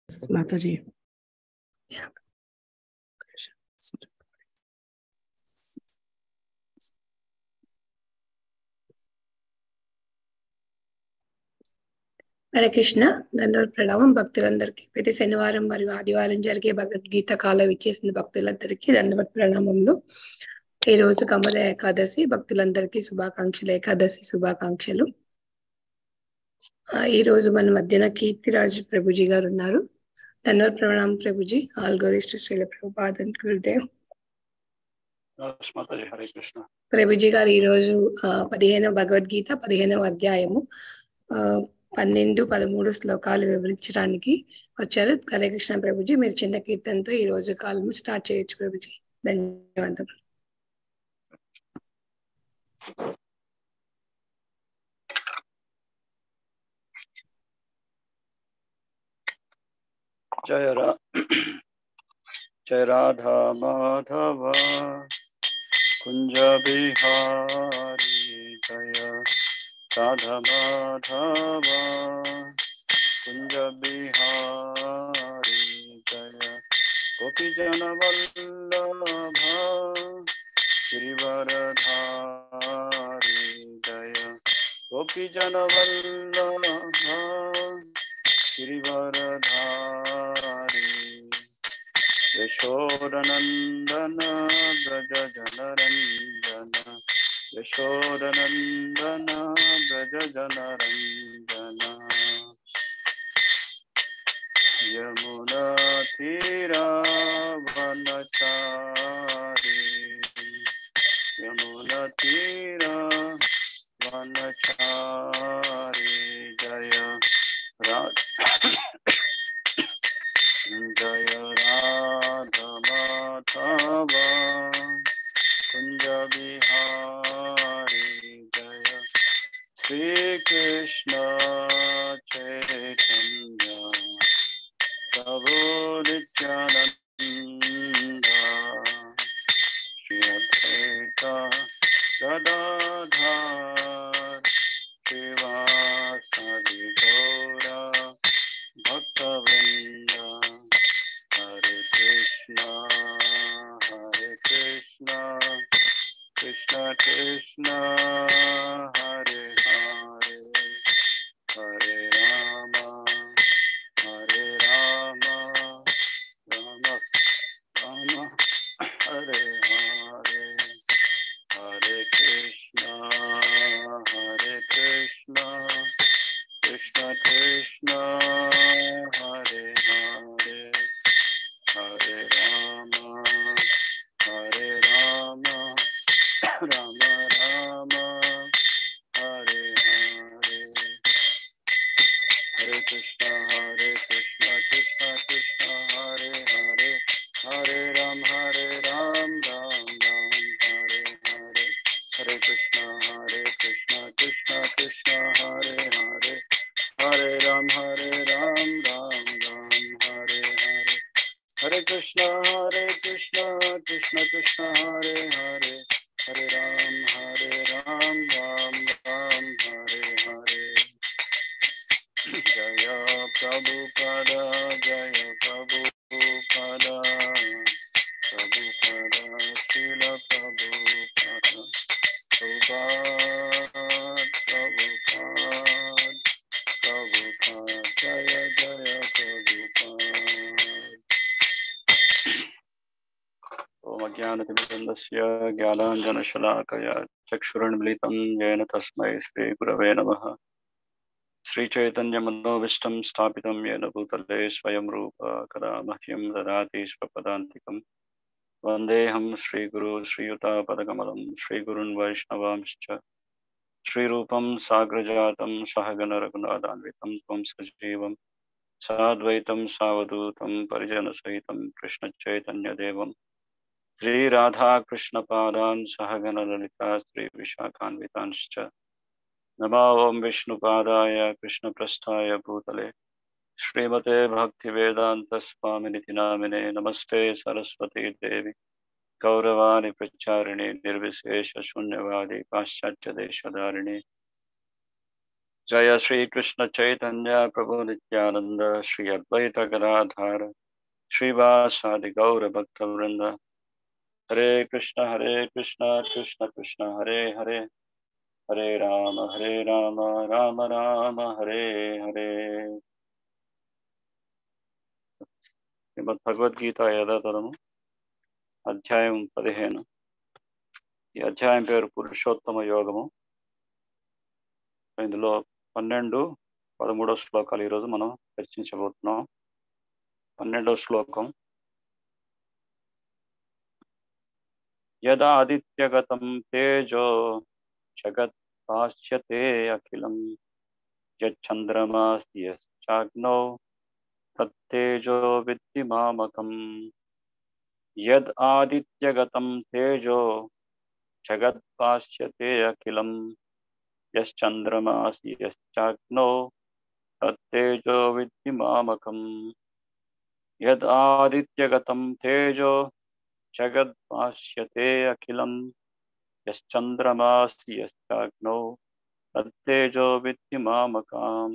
माता जी। హరే కృష్ణ. దండవత్ ప్రణామం భక్తులందరికీ. ప్రతి శనివారం మరియు ఆదివారం జరిగే భగవద్గీత కాలం ఇచ్చేసిన భక్తులందరికీ దండవత్ ప్రణామములు. ఈ రోజు కమల ఏకాదశి, భక్తులందరికీ శుభాకాంక్షలు, ఏకాదశి శుభాకాంక్షలు. ఈ రోజు మన మధ్యన కీర్తిరాజు ప్రభుజీ గారు ఉన్నారు. దండవత్ ప్రణామం ప్రభుజీ. All glories to Srila Prabhupada and Gurudev. Hare Krishna. ప్రభుజీ గారు ఈ రోజు 15వ భగవద్గీత 15వ అధ్యాయము 12, 13 శ్లోకాలు వివరించడానికి వచ్చారు. హరే కృష్ణ ప్రభుజీ. మీరు చిన్న కీర్తనతో ఈ రోజు కాలం స్టార్ట్ చేయొచ్చు ప్రభుజీ. ధన్యవాదాలు. जय राधा माधव कुंज बिहारी, जय राधा माधव कुंज बिहारी, जय गोपी जन वल्लभ गिरिवरधारी, जय गोपी जन वल्लभ गिरिवरधारी, यशोदनंदन ब्रज जनरंजन, यशोदनंदन ब्रज जनरंजन, यमुना तीरा वनचारी, यमुना तीरा वनचारी, जय जय राधा माधव कुंज बिहारी, जय श्री कृष्ण चैतन्य प्रभु नित्यानंद, श्री अद्वैत गदाधर श्रीवासदि गौरा भक्तवृंद, हरे कृष्णा कृष्णा कृष्णा हरे हरे, हरे राम राम राम हरे हरे, हरे कृष्णा कृष्णा कृष्णा हरे हरे, हरे राम राम राम हरे हरे, हरे कृष्णा कृष्णा कृष्णा हरे हरे, हरे राम राम हरे हरे, हरे कृष्णा कृष्णा कृष्णा हरे हरे, हरे राम राम हरे हरे, हरे कृष्णा कृष्णा कृष्णा हरे हरे, हरे राम राम हरे हरे, जय प्रभुपादा जय प्रभुपादा, प्रभुपादा श्रील प्रभुपादा, प्रभुपाद जय जय प्रभुपाद। ओम अज्ञानतिमिरन्दस्य ज्ञानाञ्जनशलाकया चक्षुरुन्मिलितं येन तस्मै श्रीगुरवे नमः। श्रीचैतन्यमनोभीष्टं स्थापितं येन भूतले स्वयं रूप कदा मह्यं ददाति स्वपदान्तिकं। वन्देऽहं श्रीगुरु श्रीयुतापदकमलं श्रीगुरून् वैष्णवांश्च श्रीरूपं साग्रजातं सहगण रघुनाथान्वितं त्वं सजीवं साद्वैतं सावधूतं परिजनसहितं कृष्णचैतन्यदेवं श्रीराधाकृष्णपादान् सहगण ललिता श्रीविशाखान्वितांश्च। नमो ओं विष्णुपादाय कृष्णप्रस्थाय भूतले श्रीमते भक्तिवेदान्तस्वामिनिति नामिने, नमस्ते सरस्वती देवी गौरवाणि प्रचारिणे निर्विशेष शून्यवादी पाश्चात्य देशधारिणे, जय श्री कृष्ण चैतन्य प्रभु नित्यानंद श्री अद्वैत गदाधर श्रीवासादि गौर भक्त वृंद हरे कृष्ण कृष्ण कृष्ण हरे हरे हरे राम राम राम हरे हरे। శ్రీమద్ భగవద్గీత యథాతథము అధ్యాయం 15. ఈ అధ్యాయం పేరు పురుషోత్తమ యోగము. ఇందులో 12, 13 శ్లోకాలు ఈరోజు మనం చర్చించబోతున్నాం. 12వ శ్లోకం. యదా ఆదిత్యగతం తేజో జగత్ భాస్యతే అఖిలం యచ్చంద్రమాసి యశ్చాగ్నౌ తత్తేజో విద్ధి మామకం. యద్ ఆదిత్యగతం తేజో జగత్ భాస్యతే అఖిలం యశ్చంద్రమాసి యశ్చాగ్నౌ తత్తేజో విద్ధి మామకం. యద్ ఆదిత్యగతం తేజో జగద్ భాస్యతే అఖిలం యశ్చంద్రమాసి యశ్చాగ్నౌ తత్తేజో విద్ధి మామకం.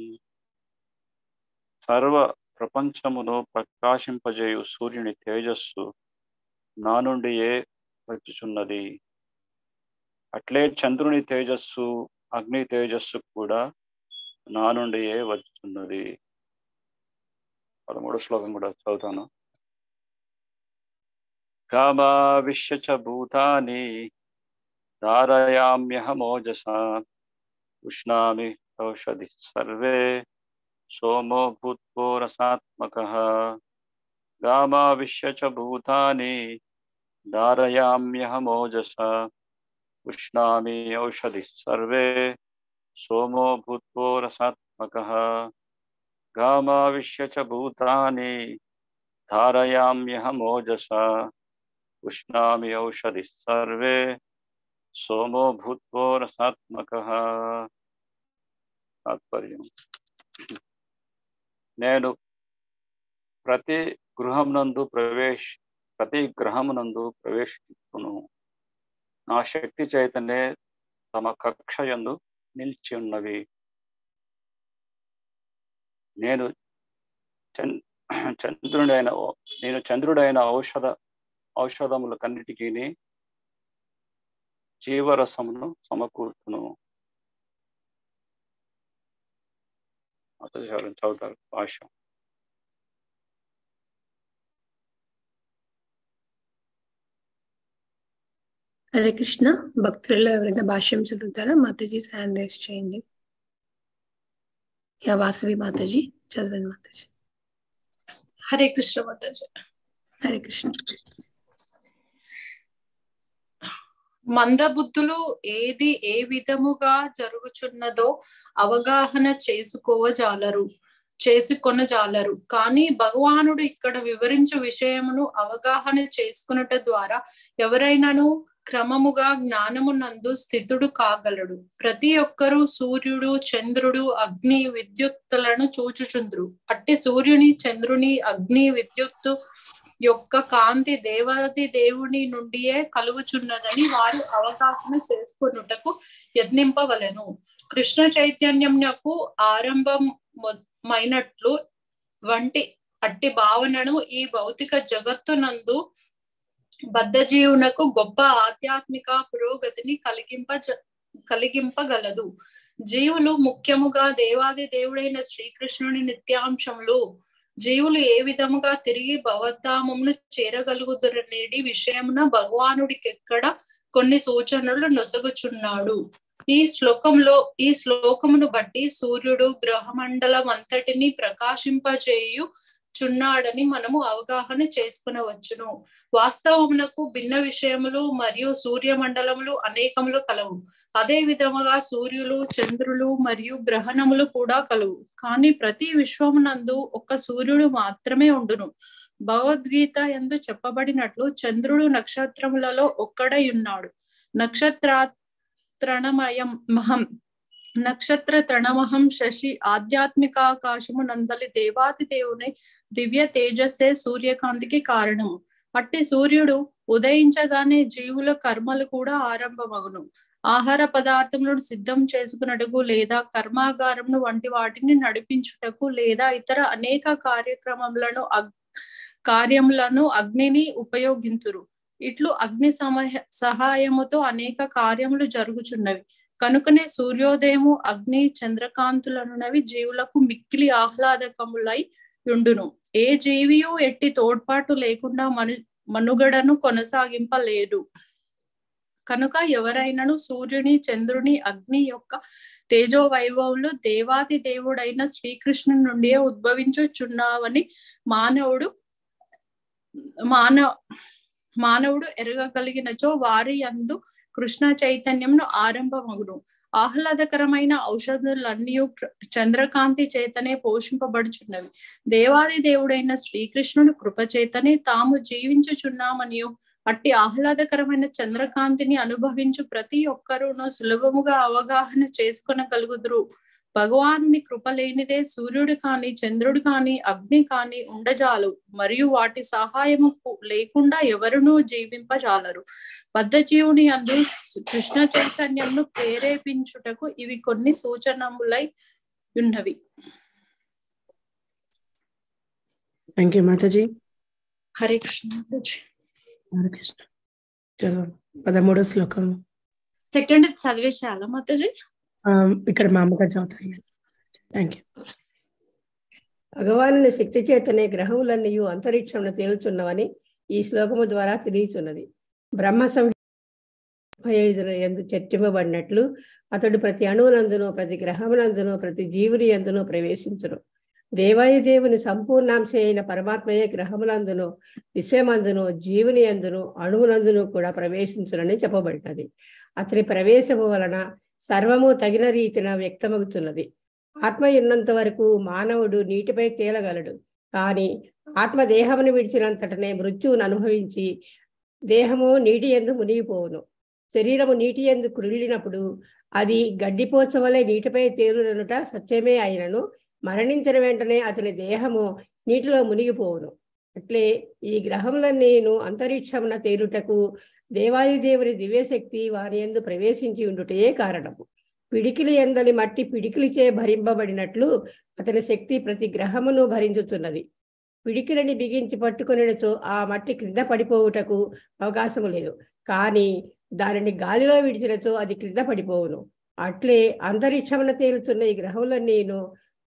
సర్వ ప్రపంచమును ప్రకాశింపజేయు సూర్యుని తేజస్సు నా నుండియే వచ్చుచున్నది. అట్లే చంద్రుని తేజస్సు అగ్ని తేజస్సు కూడా నా నుండియే వచ్చుచున్నది. 13వ శ్లోకం కూడా చదువుతాను. గామావిశ్య చ భూతాని ధారయామ్యహమోజసా ఉష్ణామి ఔషధి సర్వే సోమో భూత్వో రసాత్మకః. గామావిశ్య చ భూతాని ధారయామ్యహమోజసా ఉష్ణామి ఔషధి సర్వే సోమో భూత్వో రసాత్మకః. గామావిశ్య చ భూతాని ధారయామ్యహమోజసా ఉష్ణామి ఔషధి సర్వే సోమో భూత్వో రసాత్మకః. తాత్పర్యం. నేను ప్రతి గ్రహమునందు ప్రవేశించును. నా శక్తి చైతన్యే తమ కక్షయందు నిలిచి ఉన్నవి. నేను చంద్రుడైన ఔషధములకన్నిటికీ జీవరసమును సమకూర్చును. చదువుతారు భాష. హరే కృష్ణ. భక్తులలో ఎవరైనా భాష్యం చదువుతారా? మాతాజీ హ్యాండ్ రైజ్ చేయండి. యా వాసవి మాతాజీ చదవండి. మాతాజీ. హరే కృష్ణ మాతాజీ. హరే కృష్ణ. మందబుద్ధులు ఏది ఏ విధముగా జరుగుచున్నదో అవగాహన చేసుకొనజాలరు. కానీ భగవానుడు ఇక్కడ వివరించు విషయమును అవగాహన చేసుకున్నట ద్వారా ఎవరైనాను క్రమముగా జ్ఞానమునందు స్థితుడు కాగలడు. ప్రతి ఒక్కరూ సూర్యుడు, చంద్రుడు, అగ్ని, విద్యుత్తులను చూచుచుంద్రు. అట్టి సూర్యుని, చంద్రుని, అగ్ని, విద్యుత్తు యొక్క కాంతి దేవాది దేవుని నుండియే కలుగుచున్నదని వారు అవగాహన చేసుకొనుటకు యత్నింపవలెను. కృష్ణ చైతన్యమునకు ఆరంభమైనట్లు వంటి అట్టి భావనను ఈ భౌతిక జగత్తునందు బద్ధజీవునకు గొప్ప ఆధ్యాత్మిక పురోగతిని కలిగింపగలదు. జీవులు, ముఖ్యముగా దేవాది దేవుడైన శ్రీకృష్ణుని నిత్యాంశములు, జీవులు ఏ విధముగా తిరిగి భవద్ధామమును చేరగలుగుదరనేది విషయమున భగవానుడికి ఎక్కడ కొన్ని సూచనలు నొసగుచున్నాడు. ఈ శ్లోకమును బట్టి సూర్యుడు గ్రహమండలం అంతటిని ప్రకాశింపజేయు చున్నాడని మనము అవగాహన చేసుకునవచ్చును. వాస్తవమునకు భిన్న విషయములు మరియు సూర్యమండలములు అనేకములు కలవు. అదే విధముగా సూర్యులు, చంద్రులు మరియు గ్రహణములు కూడా కలవు. కానీ ప్రతి విశ్వమునందు ఒక్క సూర్యుడు మాత్రమే ఉండును. భగవద్గీత యందు చెప్పబడినట్లు చంద్రుడు నక్షత్రములలో ఒక్కడై ఉన్నాడు. నక్షత్ర తృణమహం శశి ఆధ్యాత్మికాకాశము నందలి దేవాది దేవుని దివ్య తేజస్సే సూర్యకాంతికి కారణము. అట్టి సూర్యుడు ఉదయించగానే జీవుల కర్మలు కూడా ఆరంభమగును. ఆహార పదార్థములను సిద్ధం చేసుకున్నటకు లేదా కర్మాగారమును వంటి వాటిని నడిపించుటకు లేదా ఇతర అనేక కార్యములను అగ్నిని ఉపయోగింతురు. ఇట్లు అగ్ని సహాయముతో అనేక కార్యములు జరుగుచున్నవి. కనుకనే సూర్యోదయము అగ్ని చంద్రకాంతులనున్నవి జీవులకు మిక్కిలి ఆహ్లాదకములై యుండును. ఏ జీవియు ఎట్టి తోడ్పాటు లేకుండా మనుగడను కొనసాగింపలేడు. కనుక ఎవరైనాను సూర్యుని, చంద్రుని, అగ్ని యొక్క తేజో వైభవములు దేవాది దేవుడైన శ్రీకృష్ణుని నుండి ఉద్భవించుచున్నావని మానవుడు ఎరగగలిగినచో వారి యందు కృష్ణ చైతన్యమును ఆరంభమగును. ఆహ్లాదకరమైన ఔషధులన్నీ చంద్రకాంతి చేతనే పోషింపబడుచున్నవి. దేవాది దేవుడైన శ్రీకృష్ణుని కృప చేతనే తాము జీవించుచున్నామనియు అట్టి ఆహ్లాదకరమైన చంద్రకాంతిని అనుభవించు ప్రతి ఒక్కరూను సులభముగా అవగాహన చేసుకొనగలుగుదురు. భగవానుని కృప లేనిదే సూర్యుడు కాని, చంద్రుడు కాని, అగ్ని కాని ఉండజాలు, మరియు వాటి సహాయము లేకుండా ఎవరునూ జీవింపజాలరు. బద్ధజీవుని అందు కృష్ణ చైతన్యంను ప్రేరేపించుటకు ఇవి కొన్ని సూచనములై ఉన్నవి. థ్యాంక్ యూ మాతాజీ. హరే కృష్ణ. హరే కృష్ణ. 13వ శ్లోకం సెకండ్ చదివేశాలా మాతాజీ? ఇక్కడ మా అమ్మగారు చదువుతారు. Thank you. భగవానుని శక్తి చేతనే గ్రహములన్నీ అంతరిక్షంలో తేలుచున్నవని ఈ శ్లోకము ద్వారా తెలియచున్నది. బ్రహ్మ సంహిత 35 యందు చర్చింపబడినట్లు అతడు ప్రతి అణువునందును, ప్రతి గ్రహమునందును, ప్రతి జీవుని యందును ప్రవేశించును. దేవాయుదేవుని సంపూర్ణాంశ అయిన పరమాత్మయే గ్రహములందును, విశ్వమందును, జీవుని యందును, అణువునందును కూడా ప్రవేశించునని చెప్పబడినది. అతని ప్రవేశము వలన సర్వము తగిన రీతిన వ్యక్తమవుతున్నది. ఆత్మ ఉన్నంత వరకు మానవుడు నీటిపై తేలగలడు. కానీ ఆత్మ దేహమును విడిచినంతటనే మృత్యువును అనుభవించి దేహము నీటి యందు మునిగిపోవును. శరీరము నీటి యందు కృళ్ళినప్పుడు అది గడ్డిపోచవలే నీటిపై తేలుననుట సత్యమే అయినను మరణించిన వెంటనే అతని దేహము నీటిలో మునిగిపోవును. అట్లే ఈ గ్రహములన్నీను అంతరిక్షమున తేలుటకు దేవాదిదేవుని దివ్యశక్తి వారి యందు ప్రవేశించి ఉండుటే కారణము. పిడికిలి ఎందలి మట్టి పిడికిలిచే భరింపబడినట్లు అతని శక్తి ప్రతి గ్రహమును భరించుతున్నది. పిడికిలని బిగించి పట్టుకొనిచో ఆ మట్టి క్రింద పడిపోవుటకు అవకాశము లేదు. కానీ దానిని గాలిలో విడిచినచో అది క్రింద పడిపోవును. అట్లే అంతరిక్షమున తేలుతున్న ఈ గ్రహములన్నీను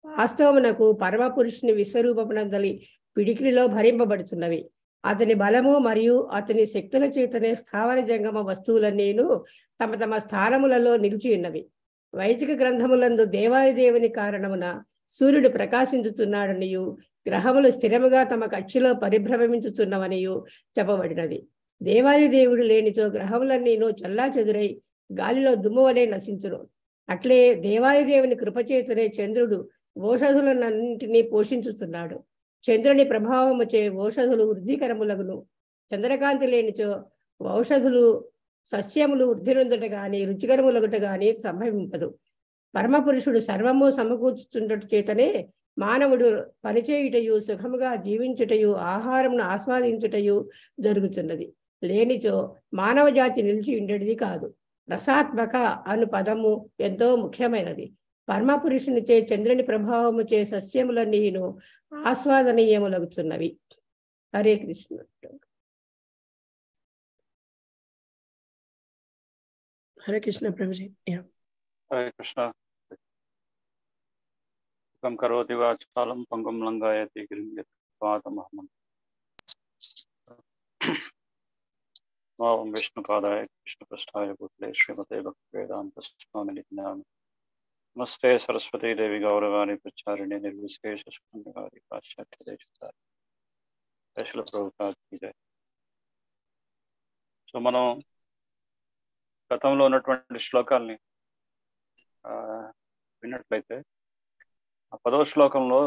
వాస్తవమునకు పరమ పురుషుని విశ్వరూపమునందలి పిడికిలిలో భరింపబడుతున్నవి. అతని బలము మరియు అతని శక్తుల చేతనే స్థావర జంగమ వస్తువులన్నీను తమ తమ స్థానములలో నిలిచి ఉన్నవి. వైదిక గ్రంథములందు దేవాదిదేవుని కారణమున సూర్యుడు ప్రకాశించుతున్నాడనియు గ్రహములు స్థిరముగా తమ కక్షిలో పరిభ్రమించుతున్నవనియు చెప్పబడినది. దేవాదిదేవుడు లేనిచో గ్రహములన్నీను చల్లా చెదురై గాలిలో దుమ్ము వలె నశించును. అట్లే దేవాదిదేవుని కృపచేతనే చంద్రుడు ఓషధులన్నింటినీ పోషించుతున్నాడు. చంద్రుని ప్రభావముచే ఓషధులు వృద్ధికరములగును. చంద్రకాంతి లేనిచో ఔషధులు సస్యములు వృద్ధి నొందుట గాని రుచికరములగుట గాని సంభవింపదు. పరమపురుషుడు సర్వము సమకూర్చుచుండట చేతనే మానవుడు పనిచేయుటయు, సుఖముగా జీవించుటయు, ఆహారమును ఆస్వాదించుటయు జరుగుతున్నది. లేనిచో మానవ జాతి నిలిచి ఉండేది కాదు. రసాత్మక అను పదము ఎంతో ముఖ్యమైనది. పరమపురుషునిచే చంద్రుని ప్రభావముచే సస్యములన్నీను ఆస్వాదనీయములగుచున్నవి. హరే కృష్ణ. హరే కృష్ణ ప్రభుజీ. హరే కృష్ణ. కం కరోతి వాచాలం పంగం లంఘయతి గిరిం యత్పాదమహం. ఓం విష్ణుపాదాయ కృష్ణపృష్ఠాయ భూతలే శ్రీమతే భక్తివేదాంత స్వామినిధి నామినే. నమస్తే సరస్వతీ దేవి గౌరవాణి ప్రచారిణి నిర్విశేష శూన్యవాది పాశ్చాత్య దేశితారి. స్పెషల్ ప్రభుపాద్ కీ జై. సో మనం గతంలో ఉన్నటువంటి శ్లోకాల్ని విన్నట్లయితే ఆ 10వ శ్లోకంలో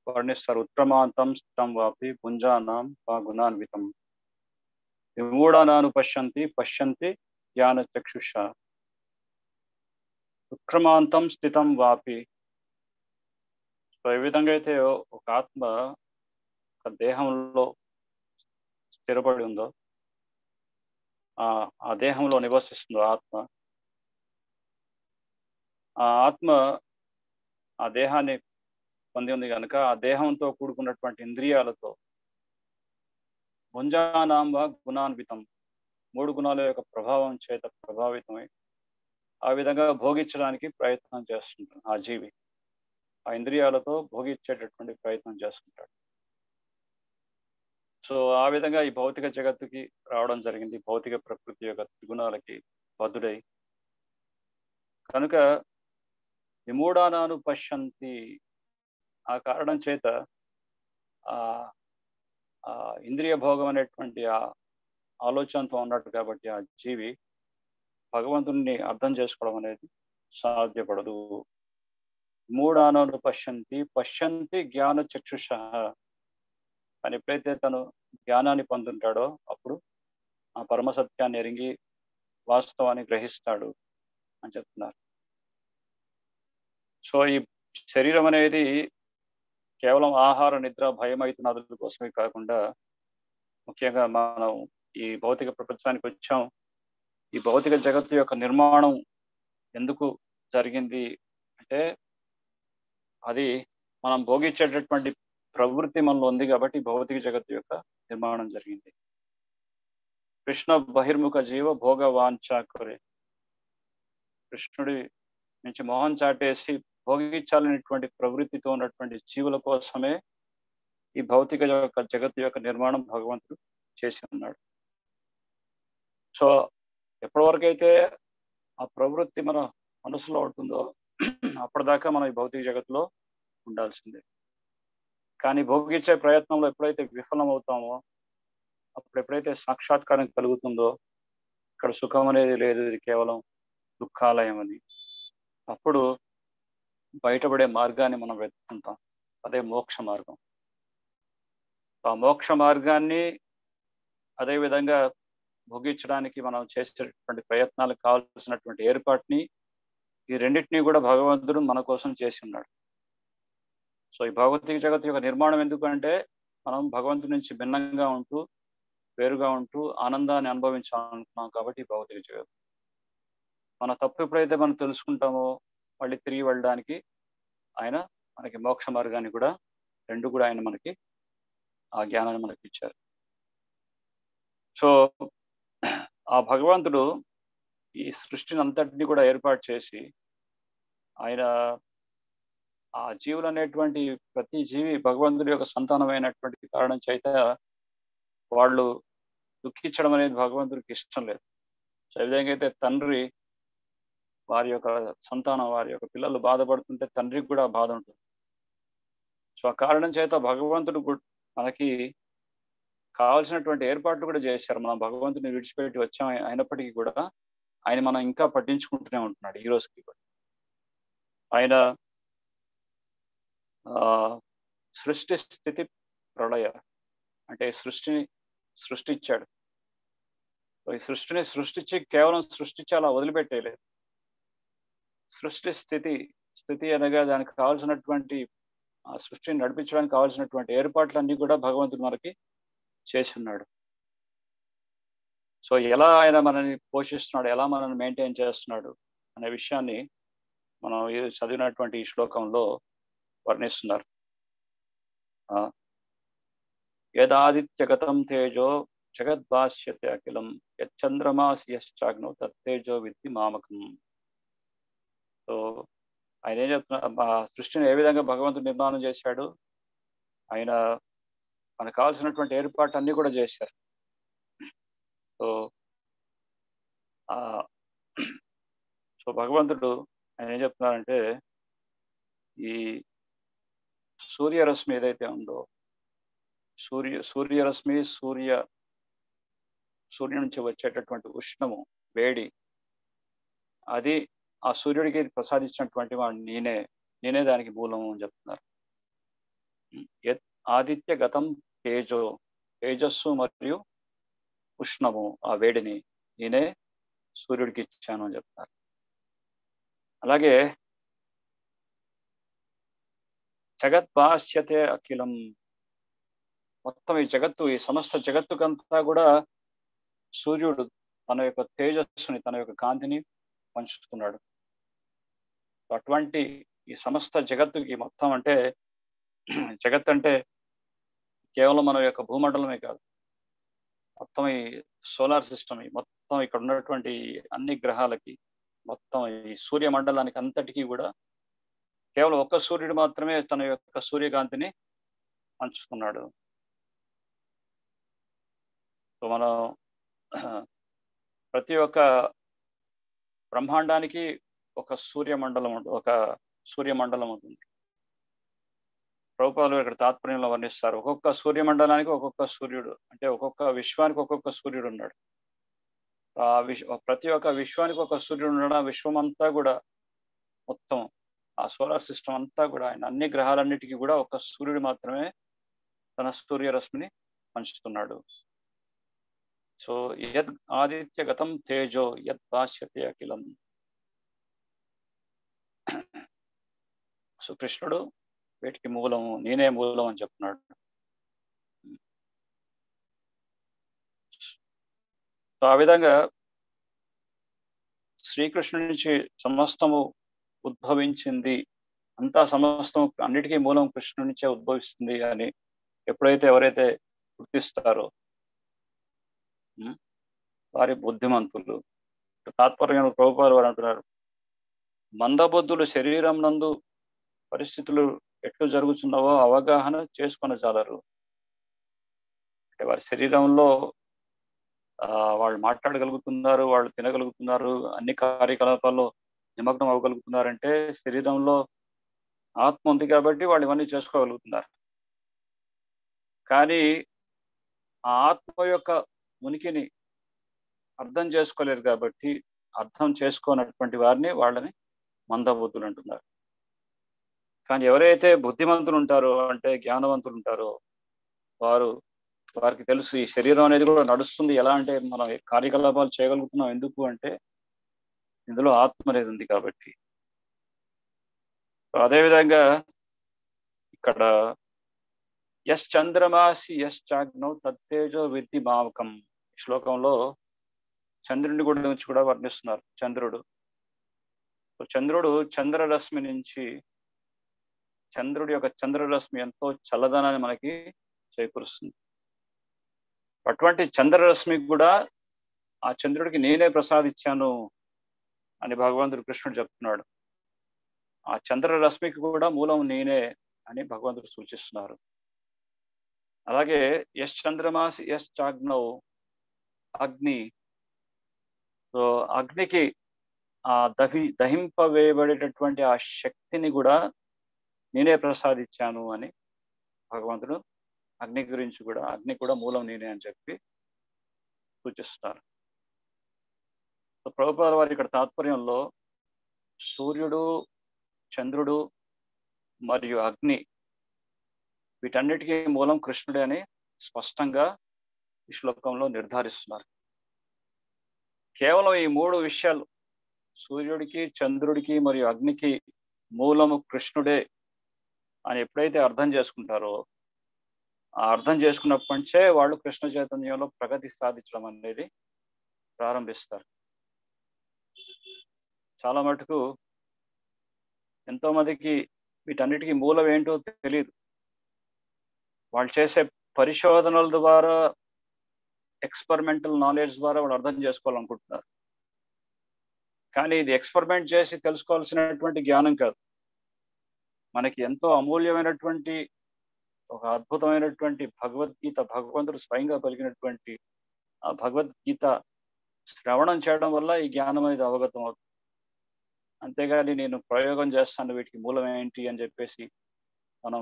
వర్ణిస్తారు. ఉత్తమాంతం స్థితం వాపి పుంజానాం వా గుణాన్వితం విమూఢానాను పశ్యంతి జ్ఞాన చక్షుష. ఉత్క్రమాంతం స్థితం వాపి. సో ఏ విధంగా అయితే ఒక ఆత్మ ఒక దేహంలో స్థిరపడి ఉందో, ఆ దేహంలో నివసిస్తుందో ఆత్మ, ఆ ఆత్మ ఆ దేహాన్ని పొంది ఉంది కనుక ఆ దేహంతో కూడుకున్నటువంటి ఇంద్రియాలతో భుంజానాంబ గుణాన్వితం 3 గుణాల యొక్క ప్రభావం చేత ప్రభావితమై ఆ విధంగా భోగించడానికి ప్రయత్నం చేస్తుంటాడు ఆ జీవి. ఆ ఇంద్రియాలతో భోగించేటటువంటి ప్రయత్నం చేస్తుంటాడు. సో ఆ విధంగా ఈ భౌతిక జగత్తుకి రావడం జరిగింది, భౌతిక ప్రకృతి యొక్క త్రిగుణాలకి బద్ధుడై. కనుక విమూఢానాను పశ్యంతి, ఆ కారణం చేత ఆ ఇంద్రియ భోగం అనేటువంటి ఆ ఆలోచనతో ఉన్నాడు కాబట్టి ఆ జీవి భగవంతుడిని అర్థం చేసుకోవడం అనేది సాధ్యపడదు. విమూఢానాను పశ్యంతి జ్ఞాన చక్షుష అని ఎప్పుడైతే తను జ్ఞానాన్ని పొందుంటాడో అప్పుడు ఆ పరమ సత్యాన్ని ఎరిగి వాస్తవాన్ని గ్రహిస్తాడు అని చెప్తున్నారు. సో ఈ శరీరం అనేది కేవలం ఆహార నిద్ర భయమైతున్నదుల కోసమే కాకుండా ముఖ్యంగా మనం ఈ భౌతిక ప్రపంచానికి వచ్చాం. ఈ భౌతిక జగత్తు యొక్క నిర్మాణం ఎందుకు జరిగింది అంటే అది మనం భోగించేటటువంటి ప్రవృత్తి మనలో ఉంది కాబట్టి భౌతిక జగత్తు యొక్క నిర్మాణం జరిగింది. కృష్ణ బహిర్ముఖ జీవ భోగ వాంఛాకురే, కృష్ణుడి నుంచి మోహం చాటేసి భోగించాలనేటువంటి ప్రవృత్తితో ఉన్నటువంటి జీవుల కోసమే ఈ భౌతిక జగత్తు యొక్క నిర్మాణం భగవంతుడు చేసి ఉన్నాడు. సో ఎప్పటి వరకైతే ఆ ప్రవృత్తి మన మనసులో ఉంటుందో అప్పటిదాకా మనం ఈ భౌతిక జగత్తులో ఉండాల్సిందే. కానీ భోగించే ప్రయత్నంలో ఎప్పుడైతే విఫలం అవుతామో అప్పుడు ఎప్పుడైతే సాక్షాత్కారం కలుగుతుందో ఇక్కడ సుఖం అనేది లేదు, ఇది కేవలం దుఃఖాలయం అని, అప్పుడు బయటపడే మార్గాన్ని మనం వెతుకుంటాం. అదే మోక్ష మార్గం. ఆ మోక్ష మార్గాన్ని అదేవిధంగా భోగించడానికి మనం చేసేటటువంటి ప్రయత్నాలకు కావాల్సినటువంటి ఏర్పాటుని ఈ రెండింటినీ కూడా భగవంతుడు మన కోసం చేసి ఉన్నాడు. సో ఈ భౌతిక జగత్తు యొక్క నిర్మాణం ఎందుకంటే మనం భగవంతుడి నుంచి భిన్నంగా ఉంటూ వేరుగా ఉంటూ ఆనందాన్ని అనుభవించాలనుకున్నాం కాబట్టి ఈ భౌతిక జగత్తు. మన తప్పు ఎప్పుడైతే మనం తెలుసుకుంటామో మళ్ళీ తిరిగి వెళ్ళడానికి ఆయన మనకి మోక్ష మార్గాన్ని కూడా రెండు కూడా ఆయన మనకి ఆ జ్ఞానాన్ని మనకి ఇచ్చారు. సో ఆ భగవంతుడు ఈ సృష్టిని అంతటిని కూడా ఏర్పాటు చేసి ఆయన ఆ జీవులు అనేటువంటి ప్రతి జీవి భగవంతుడి యొక్క సంతానమైనటువంటి కారణం చేత వాళ్ళు దుఃఖించడం అనేది భగవంతుడికి ఇష్టం లేదు. సో ఏ విధంగా అయితే తండ్రి వారి యొక్క సంతానం వారి యొక్క పిల్లలు బాధపడుతుంటే తండ్రికి కూడా బాధ ఉంటుంది. సో ఆ కారణం చేత భగవంతుడు మనకి కావాల్సినటువంటి ఏర్పాట్లు కూడా చేశారు. మనం భగవంతుడిని విడిచిపెట్టి వచ్చాం అయినప్పటికీ కూడా ఆయన మనం ఇంకా పట్టించుకుంటూనే ఉంటున్నాడు ఈ రోజుకి కూడా. ఆయన సృష్టి స్థితి ప్రళయ అంటే సృష్టిని సృష్టించాడు. ఈ సృష్టిని సృష్టించి కేవలం సృష్టించి అలా వదిలిపెట్టేయలేదు. సృష్టి స్థితి అనగా దానికి కావాల్సినటువంటి ఆ సృష్టిని నడిపించడానికి కావాల్సినటువంటి ఏర్పాట్లన్నీ కూడా భగవంతుడు మనకి చేసి ఉన్నాడు. సో ఎలా ఆయన మనల్ని పోషిస్తున్నాడు, ఎలా మనల్ని మెయింటైన్ చేస్తున్నాడు అనే విషయాన్ని మనం చదివినటువంటి ఈ శ్లోకంలో వర్ణిస్తున్నారు. యదాదిత్యగతం తేజో జగద్భాష్యతే అఖిలం యచ్చంద్రమాసి యశ్చాగ్నో తత్తేజో విద్ధి మామకం. సో ఆయన ఏం చెప్తున్నా, సృష్టిని ఏ విధంగా భగవంతుడు నిర్మాణం చేశాడు, ఆయన మనకు కావాల్సినటువంటి ఏర్పాటు అన్ని కూడా చేశారు. సో భగవంతుడు ఆయన ఏం చెప్తున్నారంటే ఈ సూర్యరశ్మి ఏదైతే ఉందో సూర్యరశ్మి సూర్యుడి నుంచి వచ్చేటటువంటి ఉష్ణము వేడి అది ఆ సూర్యుడికి ప్రసాదించినటువంటి వాడు నేనే దానికి మూలము అని చెప్తున్నారు. ఆదిత్య గతం తేజస్సు మరియు ఉష్ణము ఆ వేడిని నేనే సూర్యుడికి ఇచ్చాను అని చెప్తున్నారు. అలాగే జగద్భాష్యతే అఖిలం, మొత్తం ఈ జగత్తు ఈ సమస్త జగత్తుకంతా కూడా సూర్యుడు తన యొక్క తేజస్సుని తన యొక్క కాంతిని పంచుతున్నాడు. అటువంటి ఈ సమస్త జగత్తుకి మొత్తం అంటే జగత్ అంటే కేవలం మన యొక్క భూమండలమే కాదు, మొత్తం ఈ సోలార్ సిస్టమ్, మొత్తం ఇక్కడ ఉన్నటువంటి అన్ని గ్రహాలకి, మొత్తం ఈ సూర్యమండలానికి అంతటికీ కూడా కేవలం ఒక్క సూర్యుడు మాత్రమే తన యొక్క సూర్యకాంతిని పంచుతున్నాడు. సో మనం ప్రతి ఒక్క బ్రహ్మాండానికి ఒక సూర్యమండలం ఉంటుంది. ప్రభుపాదులు ఇక్కడ తాత్పర్యంలో వర్ణిస్తారు, ఒక్కొక్క సూర్యమండలానికి ఒక్కొక్క సూర్యుడు, అంటే ఒక్కొక్క విశ్వానికి ఒక్కొక్క సూర్యుడు ఉన్నాడు. ప్రతి ఒక్క విశ్వానికి ఒక సూర్యుడు ఉన్నాడు. ఆ విశ్వం అంతా కూడా మొత్తం ఆ సోలార్ సిస్టమ్ అంతా కూడా ఆయన అన్ని గ్రహాలన్నిటికీ కూడా ఒక సూర్యుడు మాత్రమే తన సూర్యరశ్మిని పంచుతున్నాడు. సో యద్ ఆదిత్యగతం తేజో యద్ భాష్యతే అఖిలం. సో కృష్ణుడు వీటికి మూలము, నేనే మూలం అని చెప్తున్నాడు. సో ఆ విధంగా శ్రీకృష్ణుడి నుంచి సమస్తము ఉద్భవించింది, అంతా సమస్తం అన్నిటికీ మూలం కృష్ణుడి నుంచే ఉద్భవిస్తుంది అని ఎప్పుడైతే ఎవరైతే గుర్తిస్తారో వారి బుద్ధిమంతులు. తాత్పర్యంగా ప్రభుపాదులు వారు అంటున్నారు, మందబుద్ధులు శరీరం నందు పరిస్థితులు ఎట్లు జరుగుతున్నావో అవగాహన చేసుకొనజాలరు. అంటే వారి శరీరంలో వాళ్ళు మాట్లాడగలుగుతున్నారు, వాళ్ళు తినగలుగుతున్నారు, అన్ని కార్యకలాపాల్లో నిమగ్నం అవ్వగలుగుతున్నారంటే శరీరంలో ఆత్మ ఉంది కాబట్టి వాళ్ళు ఇవన్నీ చేసుకోగలుగుతున్నారు. కానీ ఆ ఆత్మ యొక్క ఉనికిని అర్థం చేసుకోలేరు కాబట్టి అర్థం చేసుకోనటువంటి వారిని వాళ్ళని మందబుద్ధులు అంటున్నారు. కానీ ఎవరైతే బుద్ధిమంతులు ఉంటారో, అంటే జ్ఞానవంతులు ఉంటారో, వారికి తెలుసు ఈ శరీరం అనేది కూడా నడుస్తుంది. ఎలా అంటే మనం కార్యకలాపాలు చేయగలుగుతున్నాం ఎందుకు అంటే ఇందులో ఆత్మ అనేది ఉంది కాబట్టి. అదేవిధంగా ఇక్కడ యస్ చంద్రమాసి యస్ చాగ్నౌ తత్తేజో విద్ధి మావకం శ్లోకంలో చంద్రుని గురించి కూడా వర్ణిస్తున్నారు. చంద్రుడు చంద్రరశ్మి నుంచి, చంద్రుడి యొక్క చంద్రరశ్మి ఎంతో చల్లదనాన్ని మనకి చేకూరుస్తుంది. అటువంటి చంద్రరశ్మికి కూడా ఆ చంద్రుడికి నేనే ప్రసాదించాను అని భగవంతుడు కృష్ణుడు చెప్తున్నాడు. ఆ చంద్రరశ్మికి కూడా మూలం నేనే అని భగవంతుడు సూచిస్తున్నారు. అలాగే యస్ చంద్రమాసి యస్ చాగ్నౌ అగ్ని, సో అగ్నికి ఆ దహింపవేయబడేటటువంటి ఆ శక్తిని కూడా నేనే ప్రసాదించాను అని భగవంతుడు అగ్ని గురించి కూడా, అగ్ని కూడా మూలం నేనే అని చెప్పి సూచిస్తున్నారు. సో ప్రభుపాదుల వారి ఇక్కడ తాత్పర్యంలో సూర్యుడు, చంద్రుడు మరియు అగ్ని వీటన్నిటికీ మూలం కృష్ణుడే అని స్పష్టంగా ఈ శ్లోకంలో నిర్ధారిస్తున్నారు. కేవలం ఈ మూడు విషయాలు, సూర్యుడికి, చంద్రుడికి మరియు అగ్నికి మూలము కృష్ణుడే అని ఎప్పుడైతే అర్థం చేసుకుంటారో, ఆ అర్థం చేసుకున్నప్పటి నుంచే వాళ్ళు కృష్ణ చైతన్యంలో ప్రగతి సాధించడం అనేది ప్రారంభిస్తారు. చాలా మటుకు ఎంతో మందికి వీటన్నిటికీ మూలం ఏంటో తెలియదు. వాళ్ళు చేసే పరిశోధనల ద్వారా, ఎక్స్పెరిమెంటల్ నాలెడ్జ్ ద్వారా వాళ్ళు అర్థం చేసుకోవాలనుకుంటున్నారు. కానీ ఇది ఎక్స్పెరిమెంట్ చేసి తెలుసుకోవాల్సినటువంటి జ్ఞానం కాదు. మనకి ఎంతో అమూల్యమైనటువంటి ఒక అద్భుతమైనటువంటి భగవద్గీత, భగవంతుడు స్వయంగా పలికినటువంటి ఆ భగవద్గీత శ్రవణం చేయడం వల్ల ఈ జ్ఞానం అనేది అవగతం అవుతుంది. అంతేగాని నేను ప్రయోగం చేస్తాను వీటికి మూలం ఏంటి అని చెప్పేసి మనం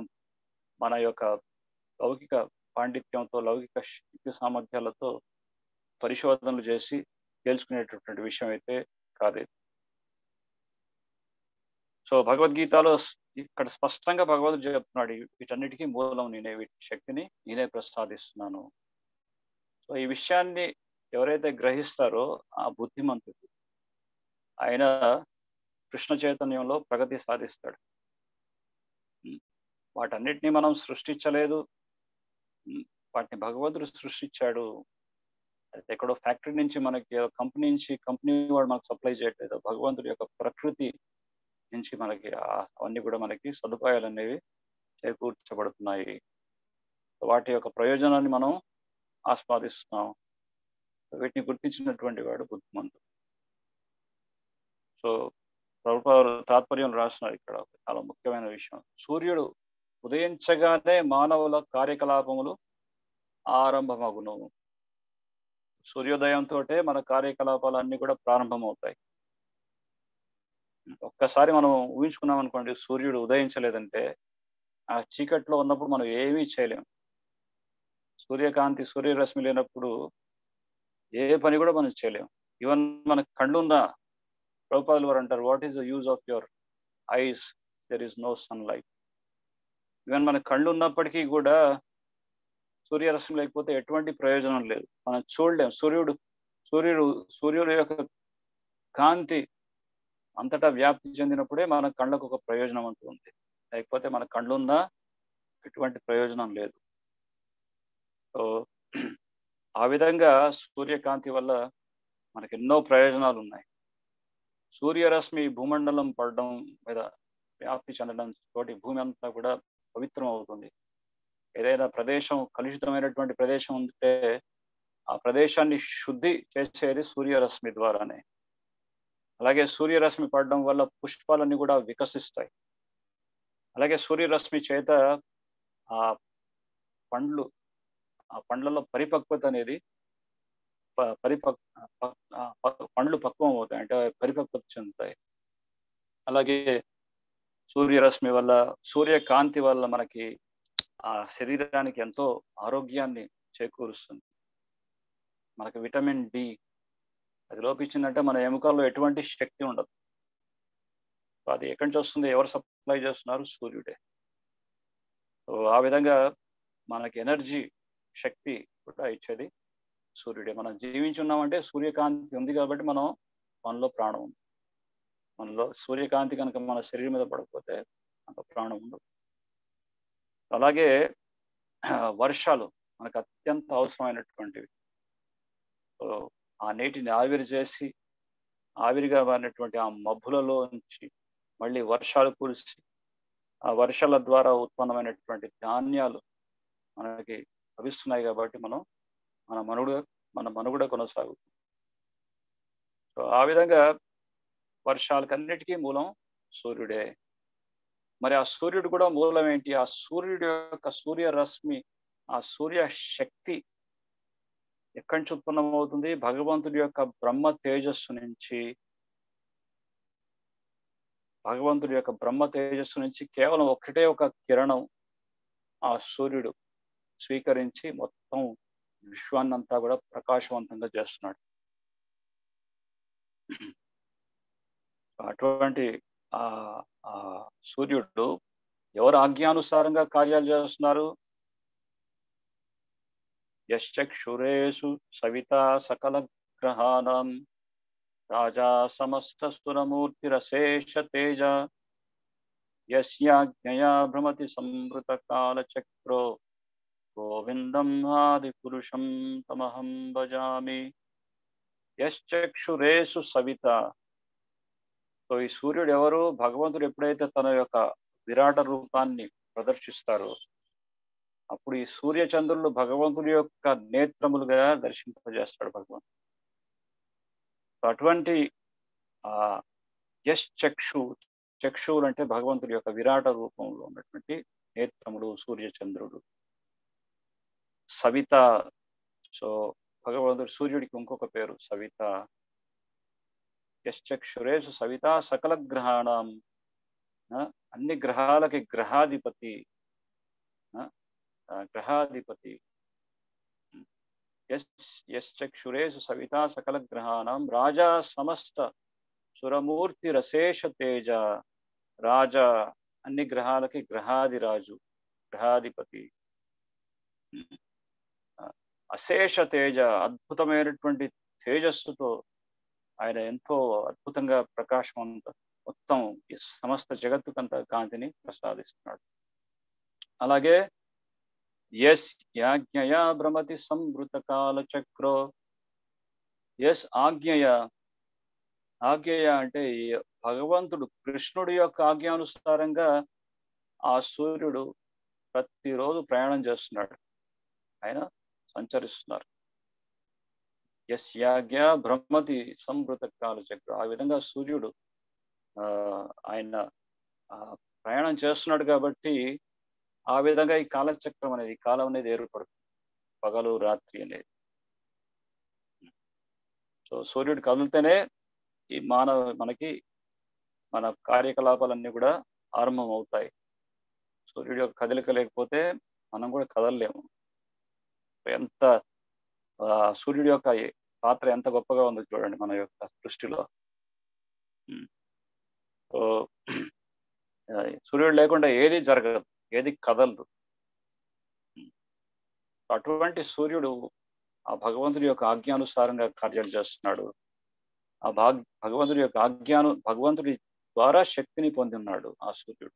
మన యొక్క లౌకిక పాండిత్యంతో, లౌకిక శక్తి సామర్థ్యాలతో పరిశోధనలు చేసి తెలుసుకునేటటువంటి విషయం అయితే కాదు. సో భగవద్గీతలో ఇక్కడ స్పష్టంగా భగవంతుడు చెప్తున్నాడు, వీటన్నిటికీ మూలం నేనే, వీటి శక్తిని నేనే ప్రసాదిస్తున్నాను. సో ఈ విషయాన్ని ఎవరైతే గ్రహిస్తారో ఆ బుద్ధిమంతుడు, ఆయన కృష్ణ చైతన్యంలో ప్రగతి సాధిస్తాడు. వాటన్నిటినీ మనం సృష్టించలేదు, వాటిని భగవంతుడు సృష్టించాడు. అయితే ఎక్కడో ఫ్యాక్టరీ నుంచి మనకి కంపెనీ వాడు మనకు సప్లై చేయట్లేదు. భగవంతుడి యొక్క ప్రకృతి నుంచి మనకి అవన్నీ కూడా మనకి సదుపాయాలు అనేవి చేకూర్చబడుతున్నాయి. వాటి యొక్క ప్రయోజనాన్ని మనం ఆస్వాదిస్తున్నాం. వీటిని గుర్తించినటువంటి వాడు బుద్ధిమంతుడు. సో ప్రభుపాదులు తాత్పర్యం రాస్తున్నారు ఇక్కడ చాలా ముఖ్యమైన విషయం. సూర్యుడు ఉదయించగానే మానవుల కార్యకలాపములు ఆరంభమగును. సూర్యోదయంతో మన కార్యకలాపాలన్నీ కూడా ప్రారంభమవుతాయి. ఒక్కసారి మనం ఊహించుకున్నాం అనుకోండి, సూర్యుడు ఉదయించలేదంటే ఆ చీకట్లో ఉన్నప్పుడు మనం ఏమీ చేయలేము. సూర్యకాంతి సూర్యరశ్మి లేనప్పుడు ఏ పని కూడా మనం చేయలేము. ఈవెన్ మన కళ్ళున్నా ప్రభుపాదులు వారు అంటారు, what is the use of your eyes, there is no sunlight. Even మన కళ్ళు ఉన్నప్పటికీ కూడా సూర్యరశ్మి లేకపోతే ఎటువంటి ప్రయోజనం లేదు, మనం చూడలేం. సూర్యుడు యొక్క కాంతి అంతటా వ్యాప్తి చెందినప్పుడే మన కళ్ళకు ఒక ప్రయోజనం అంటూ ఉంది. లేకపోతే మన కళ్ళున్నా ఎటువంటి ప్రయోజనం లేదు. సో ఆ విధంగా సూర్యకాంతి వల్ల మనకి ఎన్నో ప్రయోజనాలు ఉన్నాయి. సూర్యరశ్మి భూమండలం పడడం మీద వ్యాప్తి చెందడం తోటి భూమి అంతా కూడా పవిత్రం అవుతుంది. ఏదైనా ప్రదేశం కలుషితమైనటువంటి ప్రదేశం ఉంటే ఆ ప్రదేశాన్ని శుద్ధి చేసేది సూర్యరశ్మి ద్వారానే. అలాగే సూర్యరశ్మి పడడం వల్ల పుష్పాలన్నీ కూడా వికసిస్తాయి. అలాగే సూర్యరశ్మి చేత ఆ పండ్లలో పరిపక్వత అనేది పండ్లు పక్వం అవుతాయి, అంటే పరిపక్వత చెందుతాయి. అలాగే సూర్యరశ్మి వల్ల, సూర్యకాంతి వల్ల మనకి ఆ శరీరానికి ఎంతో ఆరోగ్యాన్ని చేకూరుస్తుంది. మనకి విటమిన్ డి అది లోపించిందంటే మన ఎముకల్లో ఎటువంటి శక్తి ఉండదు. అది ఎక్కడి నుంచి వస్తుంది, ఎవరు సప్లై చేస్తున్నారు? సూర్యుడే. సో ఆ విధంగా మనకి ఎనర్జీ, శక్తి కూడా ఇచ్చేది సూర్యుడే. మనం జీవించి ఉన్నామంటే సూర్యకాంతి ఉంది కాబట్టి మనలో ప్రాణం ఉంది. మనలో సూర్యకాంతి కనుక మన శరీరం మీద పడకపోతే అంత ప్రాణం ఉండదు. అలాగే వర్షాలు మనకు అత్యంత అవసరమైనటువంటివి. సో ఆ నీటిని ఆవిరి చేసి ఆవిరిగా మారినటువంటి ఆ మబ్బులలో నుంచి మళ్ళీ వర్షాలు కురిసి ఆ వర్షాల ద్వారా ఉత్పన్నమైనటువంటి ధాన్యాలు మనకి లభిస్తున్నాయి కాబట్టి మన మనుగడ కొనసాగుతుంది. సో ఆ విధంగా వర్షాలకన్నిటికీ మూలం సూర్యుడే. మరి ఆ సూర్యుడు కూడా మూలం ఏంటి? ఆ సూర్యుడు యొక్క సూర్యరశ్మి, ఆ సూర్య శక్తి ఎక్కడి నుంచి ఉత్పన్నమవుతుంది? భగవంతుడి యొక్క బ్రహ్మ తేజస్సు నుంచి. భగవంతుడి యొక్క బ్రహ్మ తేజస్సు నుంచి కేవలం ఒకటే ఒక కిరణం ఆ సూర్యుడు స్వీకరించి మొత్తం విశ్వాన్నంతా కూడా ప్రకాశవంతంగా చేస్తున్నాడు. అటువంటి ఆ సూర్యుడు ఎవరు ఆజ్ఞానుసారంగా కార్యాలు చేస్తున్నారు? యశ్చక్షురేషు సవితా సకల గ్రహాణం రాజా సమస్త సురమూర్తిరశేష తేజ యస్యాజ్ఞయా భ్రమతి సంవృత కాల చక్రో గోవిందం ఆది పురుషం తమహం భజామి. యశ్చక్షురేషు సవిత. సో ఈ సూర్యుడు ఎవరు? భగవంతుడు ఎప్పుడైతే తన యొక్క విరాట రూపాన్ని ప్రదర్శిస్తారో అప్పుడు ఈ సూర్యచంద్రులు భగవంతుడి యొక్క నేత్రములుగా దర్శింపజేస్తాడు భగవంతుడు. అటువంటి చక్షువులు అంటే భగవంతుడి యొక్క విరాట రూపంలో ఉన్నటువంటి నేత్రములు సూర్యచంద్రుడు. సవిత. సో భగవంతుడు సూర్యుడికి ఇంకొక పేరు సవిత. యశ్చక్షురేషు సవిత సకల గ్రహాణం. అన్ని గ్రహాలకి గ్రహాధిపతి. యశ్చక్షురేషు సవితా సకల గ్రహాణం రాజా సమస్త సురమూర్తి రశేష తేజ. రాజా అన్ని గ్రహాలకి గ్రహాదిరాజు, గ్రహాధిపతి. అశేష తేజ అద్భుతమైనటువంటి తేజస్సుతో ఆయన ఎంతో అద్భుతంగా ప్రకాశవంత మొత్తం ఈ సమస్త జగత్తుకంత కాంతిని ప్రసాదిస్తున్నాడు. అలాగే యస్ యాజ్ఞయా భ్రమతి సంవృత కాల చక్రో. యస్ ఆజ్ఞయ. ఆజ్ఞయ అంటే భగవంతుడు కృష్ణుడి యొక్క ఆజ్ఞానుసారంగా ఆ సూర్యుడు ప్రతిరోజు ప్రయాణం చేస్తున్నాడు, ఆయన సంచరిస్తున్నారు. యస్యాజ్ఞ బ్రహ్మతి సంవృత కాల చక్ర. ఆ విధంగా సూర్యుడు ఆయన ప్రయాణం చేస్తున్నాడు కాబట్టి ఆ విధంగా ఈ కాలచక్రం అనేది, ఈ కాలం అనేది ఏర్పడుతుంది, పగలు రాత్రి అనేది. సో సూర్యుడు కదిలితేనే ఈ మనకి మన కార్యకలాపాలన్నీ కూడా ఆరంభం అవుతాయి. సూర్యుడి యొక్క కదలిక లేకపోతే మనం కూడా కదలలేము. ఎంత సూర్యుడి యొక్క పాత్ర ఎంత గొప్పగా ఉందో చూడండి మన యొక్క సృష్టిలో. సో సూర్యుడు లేకుండా ఏది జరగదు, ఏది కదలదు. అటువంటి సూర్యుడు ఆ భగవంతుడి యొక్క ఆజ్ఞానుసారంగా కార్యాలు చేస్తున్నాడు. ఆ భగవంతుడి యొక్క భగవంతుడి ద్వారా శక్తిని పొంది ఉన్నాడు ఆ సూర్యుడు.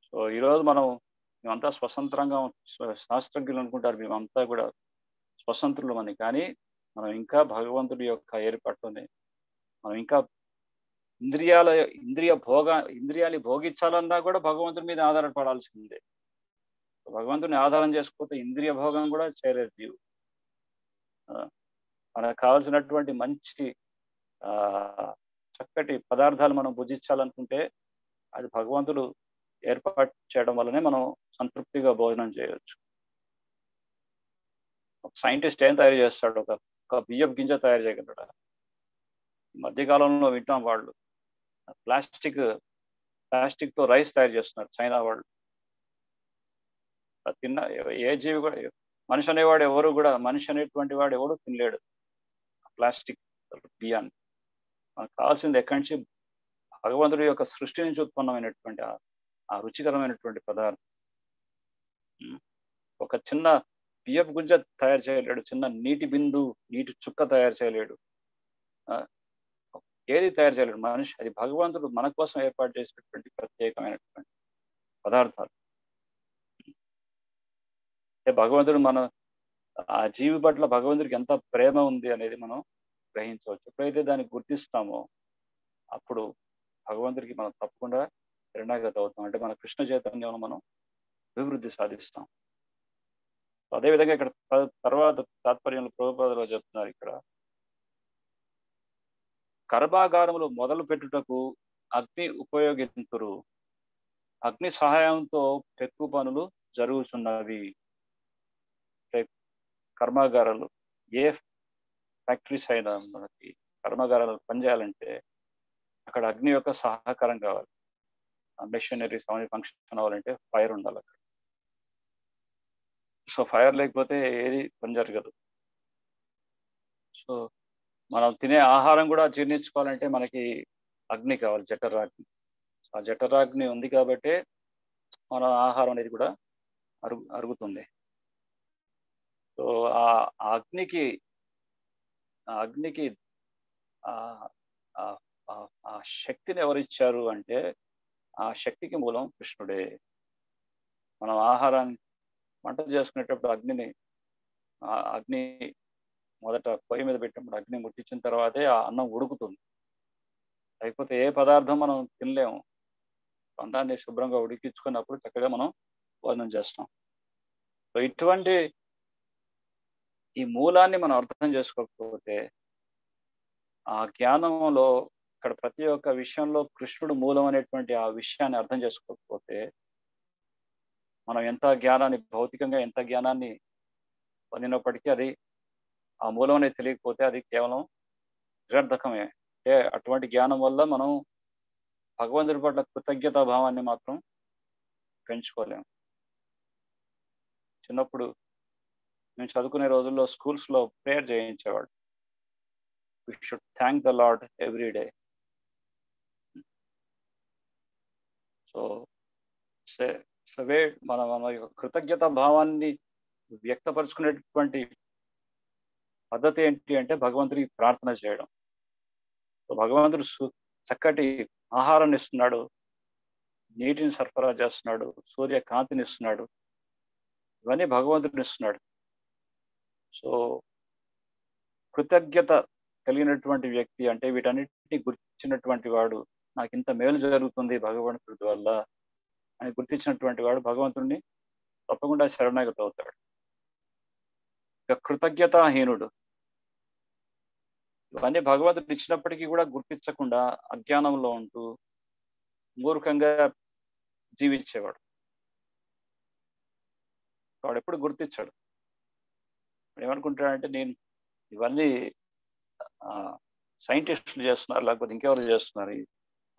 సో ఈరోజు మేమంతా స్వతంత్రంగా, శాస్త్రజ్ఞులు అనుకుంటారు మేమంతా కూడా స్వతంత్రులు అని. కానీ మనం ఇంకా భగవంతుడి యొక్క ఏర్పాటుని, మనం ఇంకా ఇంద్రియాలు భోగించాలన్నా కూడా భగవంతుడి మీద ఆధారపడాల్సిందే. భగవంతుని ఆధారం చేసుకోకపోతే ఇంద్రియ భోగం కూడా చేయలేదు జీవు. మనకు కావాల్సినటువంటి మంచి చక్కటి పదార్థాలు మనం భుజించాలనుకుంటే అది భగవంతుడు ఏర్పాటు చేయడం వల్లనే మనం సంతృప్తిగా భోజనం చేయవచ్చు. ఒక సైంటిస్ట్ ఏం తయారు చేస్తాడు? ఒక బియ్యం గింజ తయారు చేయగలడా? ఈ మధ్యకాలంలో వింటాం వాళ్ళు ప్లాస్టిక్ తో రైస్ తయారు చేస్తున్నారు చైనా వాళ్ళు. తిన్న ఏ జీవి కూడా, మనిషి అనేవాడు ఎవరు కూడా, మనిషి అనేటువంటి వాడు ఎవరు తినలేడు ప్లాస్టిక్ బియ్యాన్ని. మనకు కావాల్సింది ఎక్కడి నుంచి? భగవంతుడి యొక్క సృష్టి నుంచి ఉత్పన్నమైనటువంటి ఆ రుచికరమైనటువంటి పదార్థం. ఒక చిన్న బియ్యపు గుంజ తయారు చేయలేడు, చిన్న నీటి చుక్క తయారు చేయలేడు, ఏది తయారు చేయలేడు మనిషి. అది భగవంతుడు మన కోసం ఏర్పాటు చేసినటువంటి ప్రత్యేకమైనటువంటి పదార్థాలు. భగవంతుడు ఆ జీవి పట్ల భగవంతుడికి ఎంత ప్రేమ ఉంది అనేది మనం గ్రహించవచ్చు. ఎప్పుడైతే దాన్ని గుర్తిస్తామో అప్పుడు భగవంతుడికి మనం తప్పకుండా శరణాగతి అవుతాం. అంటే మన కృష్ణ చైతన్యంలో మనం అభివృద్ధి సాధిస్తాం. అదేవిధంగా ఇక్కడ తర్వాత తాత్పర్యంలో ప్రభుపాదులో చెప్తున్నారు, ఇక్కడ కర్మాగారములు మొదలు పెట్టుటకు అగ్ని ఉపయోగింతురు, అగ్ని సహాయంతో పెక్కు పనులు జరుగుతున్నవి. కర్మాగారాలు, ఏ ఫ్యాక్టరీస్ అయినా మనకి కర్మాగారాలు పనిచేయాలంటే అక్కడ అగ్ని యొక్క సహకారం కావాలి. మెషినరీస్ అవన్నీ ఫంక్షన్ అవ్వాలంటే ఫైర్ ఉండాలి అక్కడ. సో ఫైర్ లేకపోతే ఏది పని జరగదు. సో మనం తినే ఆహారం కూడా జీర్ణించుకోవాలంటే మనకి అగ్ని కావాలి, జఠరాగ్ని. ఆ జఠరాగ్ని ఉంది కాబట్టి మన ఆహారం అనేది కూడా అరుగుతుంది. సో ఆ అగ్నికి ఆ శక్తిని ఎవరిచ్చారు అంటే ఆ శక్తికి మూలం కృష్ణుడే. మనం ఆహారాన్ని వంట చేసుకునేటప్పుడు అగ్ని మొదట పొయ్యి మీద పెట్టినప్పుడు అగ్ని ముట్టించిన తర్వాతే ఆ అన్నం ఉడుకుతుంది. లేకపోతే ఏ పదార్థం మనం తినలేము. అన్నాన్ని శుభ్రంగా ఉడికించుకున్నప్పుడు చక్కగా మనం భోజనం చేస్తాం. సో ఇటువంటి ఈ మూలాన్ని మనం అర్థం చేసుకోకపోతే, ఆ జ్ఞానంలో ఇక్కడ ప్రతి ఒక్క విషయంలో కృష్ణుడు మూలం అనేటువంటి ఆ విషయాన్ని అర్థం చేసుకోకపోతే, మనం భౌతికంగా ఎంత జ్ఞానాన్ని పొందినప్పటికీ అది ఆ మూలం అనేది తెలియకపోతే అది కేవలం నిరర్థకమే. అంటే అటువంటి జ్ఞానం వల్ల మనం భగవంతుడి పట్ల కృతజ్ఞతా భావాన్ని మాత్రం పెంచుకోలేము. చిన్నప్పుడు మేము చదువుకునే రోజుల్లో స్కూల్స్లో ప్రేయర్ చేయించేవాడు, we should thank the lord every day. So మన యొక్క కృతజ్ఞతా భావాన్ని వ్యక్తపరుచుకునేటువంటి పద్ధతి ఏంటి అంటే భగవంతుడికి ప్రార్థన చేయడం. భగవంతుడు చక్కటి ఆహారాన్ని ఇస్తున్నాడు, నీటిని సరఫరా చేస్తున్నాడు, సూర్యకాంతిని ఇస్తున్నాడు, ఇవన్నీ భగవంతుడిని ఇస్తున్నాడు. సో కృతజ్ఞత కలిగినటువంటి వ్యక్తి అంటే వీటన్నిటి గుర్తించినటువంటి వాడు, నాకు ఇంత మేలు జరుగుతుంది భగవంతుడి వల్ల అని గుర్తించినటువంటి వాడు భగవంతుడిని తప్పకుండా శరణాగతి అవుతాడు. ఇక కృతజ్ఞతాహీనుడు, ఇవన్నీ భగవంతుడు ఇచ్చినప్పటికీ కూడా గుర్తించకుండా అజ్ఞానంలో ఉంటూ మూర్ఖంగా జీవించేవాడు. వాడు ఎప్పుడు గుర్తించాడు. ఏమనుకుంటాడంటే నేను ఇవన్నీ సైంటిస్టులు చేస్తున్నారు, లేకపోతే ఇంకెవరు చేస్తున్నారు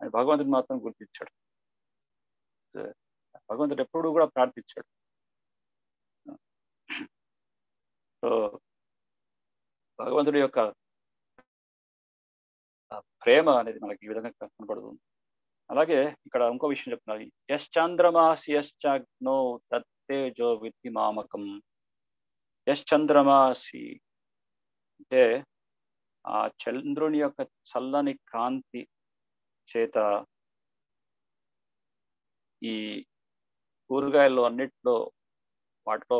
అని భగవంతుడు మాత్రం గుర్తించాడు. భగవంతుడు ఎప్పుడు కూడా ప్రార్థించాడు. సో భగవంతుడి యొక్క ప్రేమ అనేది మనకి ఈ విధంగా కనపడుతుంది. అలాగే ఇక్కడ ఇంకో విషయం చెప్తున్నారు, యశ్చంద్రమాసి యశ్చాగ్నో తత్తేజో విద్ధి మామకం. యశ్చంద్రమాసి అంటే ఆ చంద్రుని యొక్క చల్లని కాంతి చేత ఈ కూరగాయల్లో అన్నిట్లో వాటిలో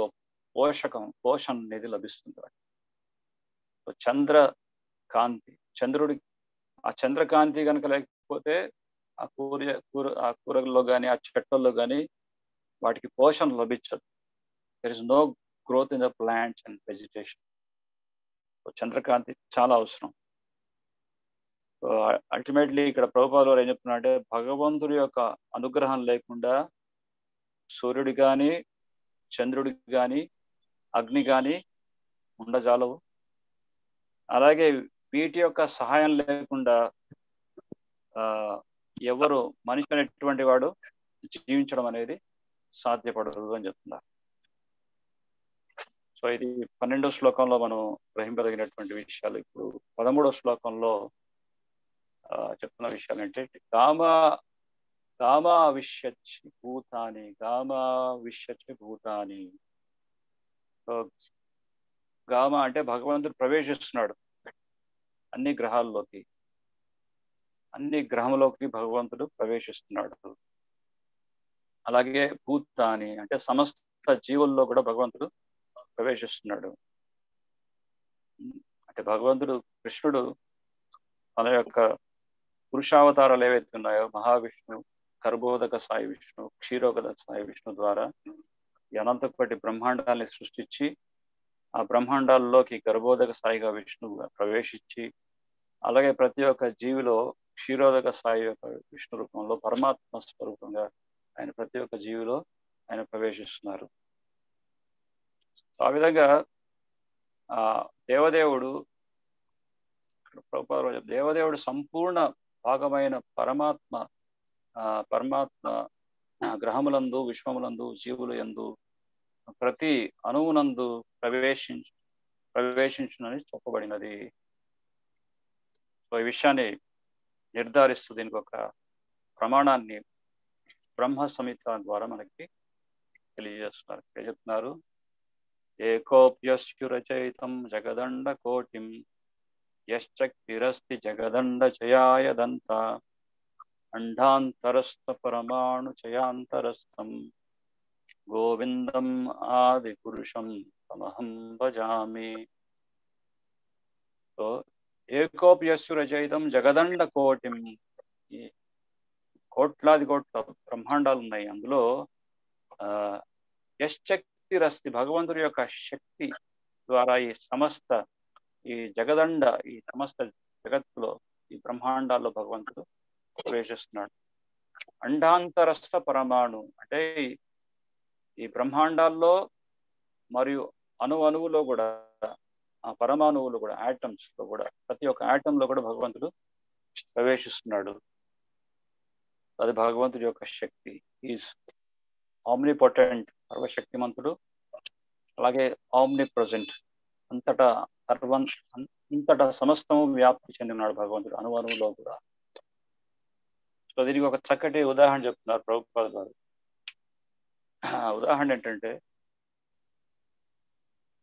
పోషణ అనేది లభిస్తుంది. చంద్ర కాంతి, ఆ చంద్రకాంతి కనుక లేకపోతే ఆ కూరల్లో కానీ ఆ చెట్లలో కానీ వాటికి పోషణ లభించదు. There is no growth in the plants and vegetation. చంద్రకాంతి చాలా అవసరం. అల్టిమేట్లీ ఇక్కడ ప్రభుపాదులు వారు ఏం చెప్తున్నారంటే భగవంతుడి యొక్క అనుగ్రహం లేకుండా సూర్యుడి కానీ చంద్రుడి కానీ అగ్ని కానీ ఉండజాలవు. అలాగే వీటి యొక్క సహాయం లేకుండా ఎవరు మనిషి అనేటువంటి వాడు జీవించడం అనేది సాధ్యపడదు అని చెప్తున్నారు. సో ఇది 12వ శ్లోకంలో మనం గ్రహింపదగినటువంటి విషయాలు. ఇప్పుడు 13వ శ్లోకంలో చెప్తున్న విషయాలు ఏంటంటే గామావిష్యచ్చి భూతాని. సో గామ అంటే భగవంతుడు ప్రవేశిస్తున్నాడు అన్ని గ్రహంలోకి భగవంతుడు ప్రవేశిస్తున్నాడు. అలాగే భూతాని అంటే సమస్త జీవుల్లో కూడా భగవంతుడు ప్రవేశిస్తున్నాడు. అంటే భగవంతుడు కృష్ణుడు తన యొక్క పురుషావతారాలు ఏవైతే ఉన్నాయో మహావిష్ణు, కర్బోదక సాయి విష్ణు, క్షీరోదక సాయి విష్ణు ద్వారా ఈ అనంతకోటి బ్రహ్మాండాన్ని సృష్టించి ఆ బ్రహ్మాండాల్లోకి గర్భోదక సాయిగా విష్ణువు ప్రవేశించి అలాగే ప్రతి ఒక్క జీవిలో క్షీరోదక సాయి యొక్క విష్ణు రూపంలో పరమాత్మ స్వరూపంగా ఆయన ప్రతి ఒక్క జీవిలో ఆయన ప్రవేశిస్తున్నారు. ఆ విధంగా దేవదేవుడు సంపూర్ణ భాగమైన పరమాత్మ గ్రహములందు విశ్వములందు జీవులు యందు ప్రతి అణువునందు ప్రవేశించునని చెప్పబడినది. సో ఈ విషయాన్ని నిర్ధారిస్తూ దీనికి ఒక ప్రమాణాన్ని బ్రహ్మ సంహిత ద్వారా మనకి తెలియజేస్తున్నారు. చెప్తున్నారు, ఏకోప్యశ్చురచయితం జగదండ కోటిం యశ్చక్తిరస్తి జగదండ చయాయదంత అండాంతరస్థ పరమాణు చయాంతరస్థం గోవిందం ఆది పురుషం తమహం భజామి. సో ఏకోప్యస్సు రచయితం జగదండ కోటిం, కోట్లాది కోట్ల బ్రహ్మాండాలు ఉన్నాయి. అందులో యశ్చక్తిరస్తి భగవంతుడి యొక్క శక్తి ద్వారా ఈ సమస్త జగత్తులో ఈ బ్రహ్మాండాల్లో భగవంతుడు ప్రవేశిస్తున్నాడు. అండాంతరస్థ పరమాణు అంటే ఈ బ్రహ్మాండాల్లో మరియు అణువులో కూడా ఆ పరమాణువులు కూడా ఆటమ్స్ లో కూడా ప్రతి ఒక్క ఆటంలో కూడా భగవంతుడు ప్రవేశిస్తున్నాడు. అది భగవంతుడి యొక్క శక్తి. ఈజ్ ఆమ్నిపొటెంట్, సర్వశక్తిమంతుడు. అలాగే ఆమ్ని ప్రజెంట్, అంతటా సమస్తము వ్యాప్తి చెందినాడు భగవంతుడు అణువులో కూడా. సో దీనికి ఒక చక్కటి ఉదాహరణ చెప్తున్నారు ప్రభుపాదులు గారు. ఉదాహరణ ఏంటంటే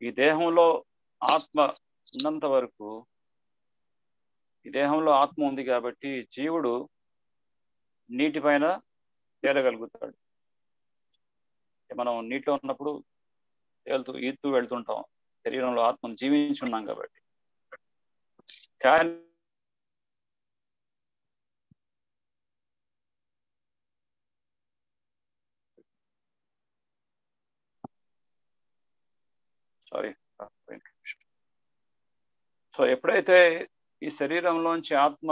ఈ దేహంలో ఆత్మ ఉన్నంత వరకు, ఈ దేహంలో ఆత్మ ఉంది కాబట్టి జీవుడు నీటిపైన తేలగలుగుతాడు. మనం నీటిలో ఉన్నప్పుడు ఈదుతూ వెళ్తుంటాం, శరీరంలో ఆత్మను జీవించి ఉన్నాం కాబట్టి. కానీ సారీ. సో ఎప్పుడైతే ఈ శరీరంలోంచి ఆత్మ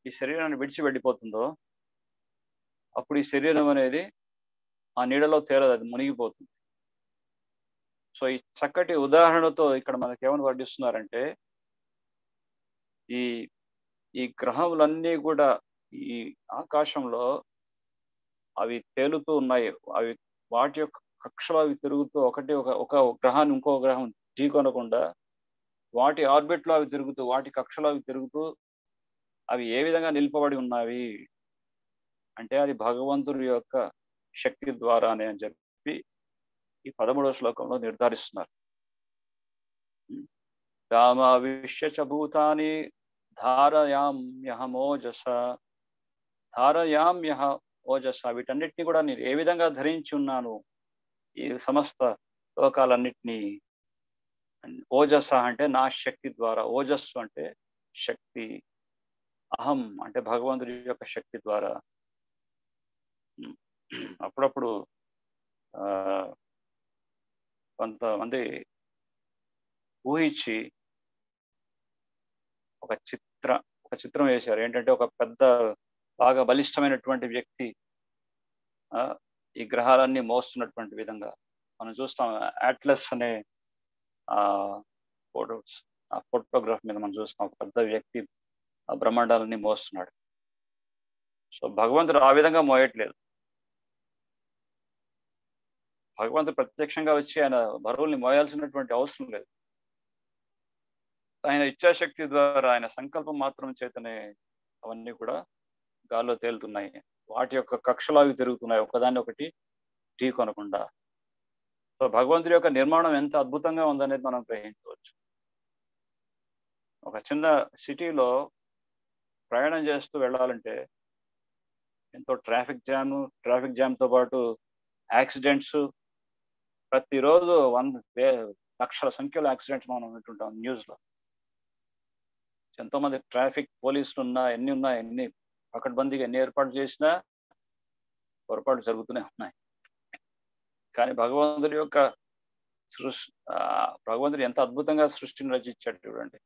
ఈ శరీరాన్ని విడిచి వెళ్ళిపోతుందో అప్పుడు ఈ శరీరం అనేది ఆ నీడలో తేలదు, అది మునిగిపోతుంది. సో ఈ చక్కటి ఉదాహరణతో ఇక్కడ మనకి ఏమని వర్ణిస్తున్నారంటే ఈ ఈ గ్రహములన్నీ కూడా ఈ ఆకాశంలో అవి తేలుతూ ఉన్నాయి. అవి వాటి యొక్క కక్షలో అవి తిరుగుతూ ఒక గ్రహాన్ని ఇంకో గ్రహం ఢీకొనకుండా వాటి ఆర్బిట్ లో అవి తిరుగుతూ వాటి కక్షలో అవి తిరుగుతూ అవి ఏ విధంగా నిలిపబడి ఉన్నవి అంటే అది భగవంతుడి యొక్క శక్తి ద్వారానే అని చెప్పి ఈ 13వ శ్లోకంలో నిర్ధారిస్తున్నారు. రామావిష్య చ భూతాని ధారయామ్యహమోజస ధారయామ్యహ ఓజస. వీటన్నిటిని కూడా నేను ఏ విధంగా ధరించి ఉన్నాను, ఈ సమస్త లోకాలన్నిటినీ. ఓజస అంటే నా శక్తి ద్వారా, ఓజస్సు అంటే శక్తి, అహం అంటే భగవంతుడి యొక్క శక్తి ద్వారా. అప్పుడప్పుడు కొంతమంది ఊహించి ఒక చిత్రం వేశారు. ఏంటంటే ఒక పెద్ద బాగా బలిష్టమైనటువంటి వ్యక్తి ఈ గ్రహాలన్నీ మోస్తున్నటువంటి విధంగా మనం చూస్తాం. అట్లస్ అనే ఫోటోగ్రాఫ్ మీద మనం చూస్తాం, ఒక పెద్ద వ్యక్తి ఆ బ్రహ్మాండాలన్నీ మోస్తున్నాడు. సో భగవంతుడు ఆ విధంగా మోయట్లేదు. భగవంతుడు ప్రత్యక్షంగా వచ్చి ఆయన బరువుల్ని మోయాల్సినటువంటి అవసరం లేదు. ఆయన ఇచ్ఛాశక్తి ద్వారా, ఆయన సంకల్పం మాత్రం చేతనే అవన్నీ కూడా గాల్లో తేలుతున్నాయి. వాటి యొక్క కక్షలు అవి తిరుగుతున్నాయి, ఒకదాన్ని ఒకటి ఢీకొనకుండా. సో భగవంతుడి యొక్క నిర్మాణం ఎంత అద్భుతంగా ఉందనేది మనం గ్రహించవచ్చు. ఒక చిన్న సిటీలో ప్రయాణం చేస్తూ వెళ్ళాలంటే ఎంతో ట్రాఫిక్ జామ్తో పాటు యాక్సిడెంట్స్, ప్రతిరోజు లక్షల సంఖ్యలో యాక్సిడెంట్స్ మనం వింటుంటాం న్యూస్లో. ఎంతో మంది ట్రాఫిక్ పోలీసులు ఉన్నా, ఎన్ని పకడ్బందీగా ఎన్ని ఏర్పాటు చేసినా పొరపాటు జరుగుతూనే ఉన్నాయి. కానీ భగవంతుడు ఎంత అద్భుతంగా సృష్టిని రచించాడు చూడండి.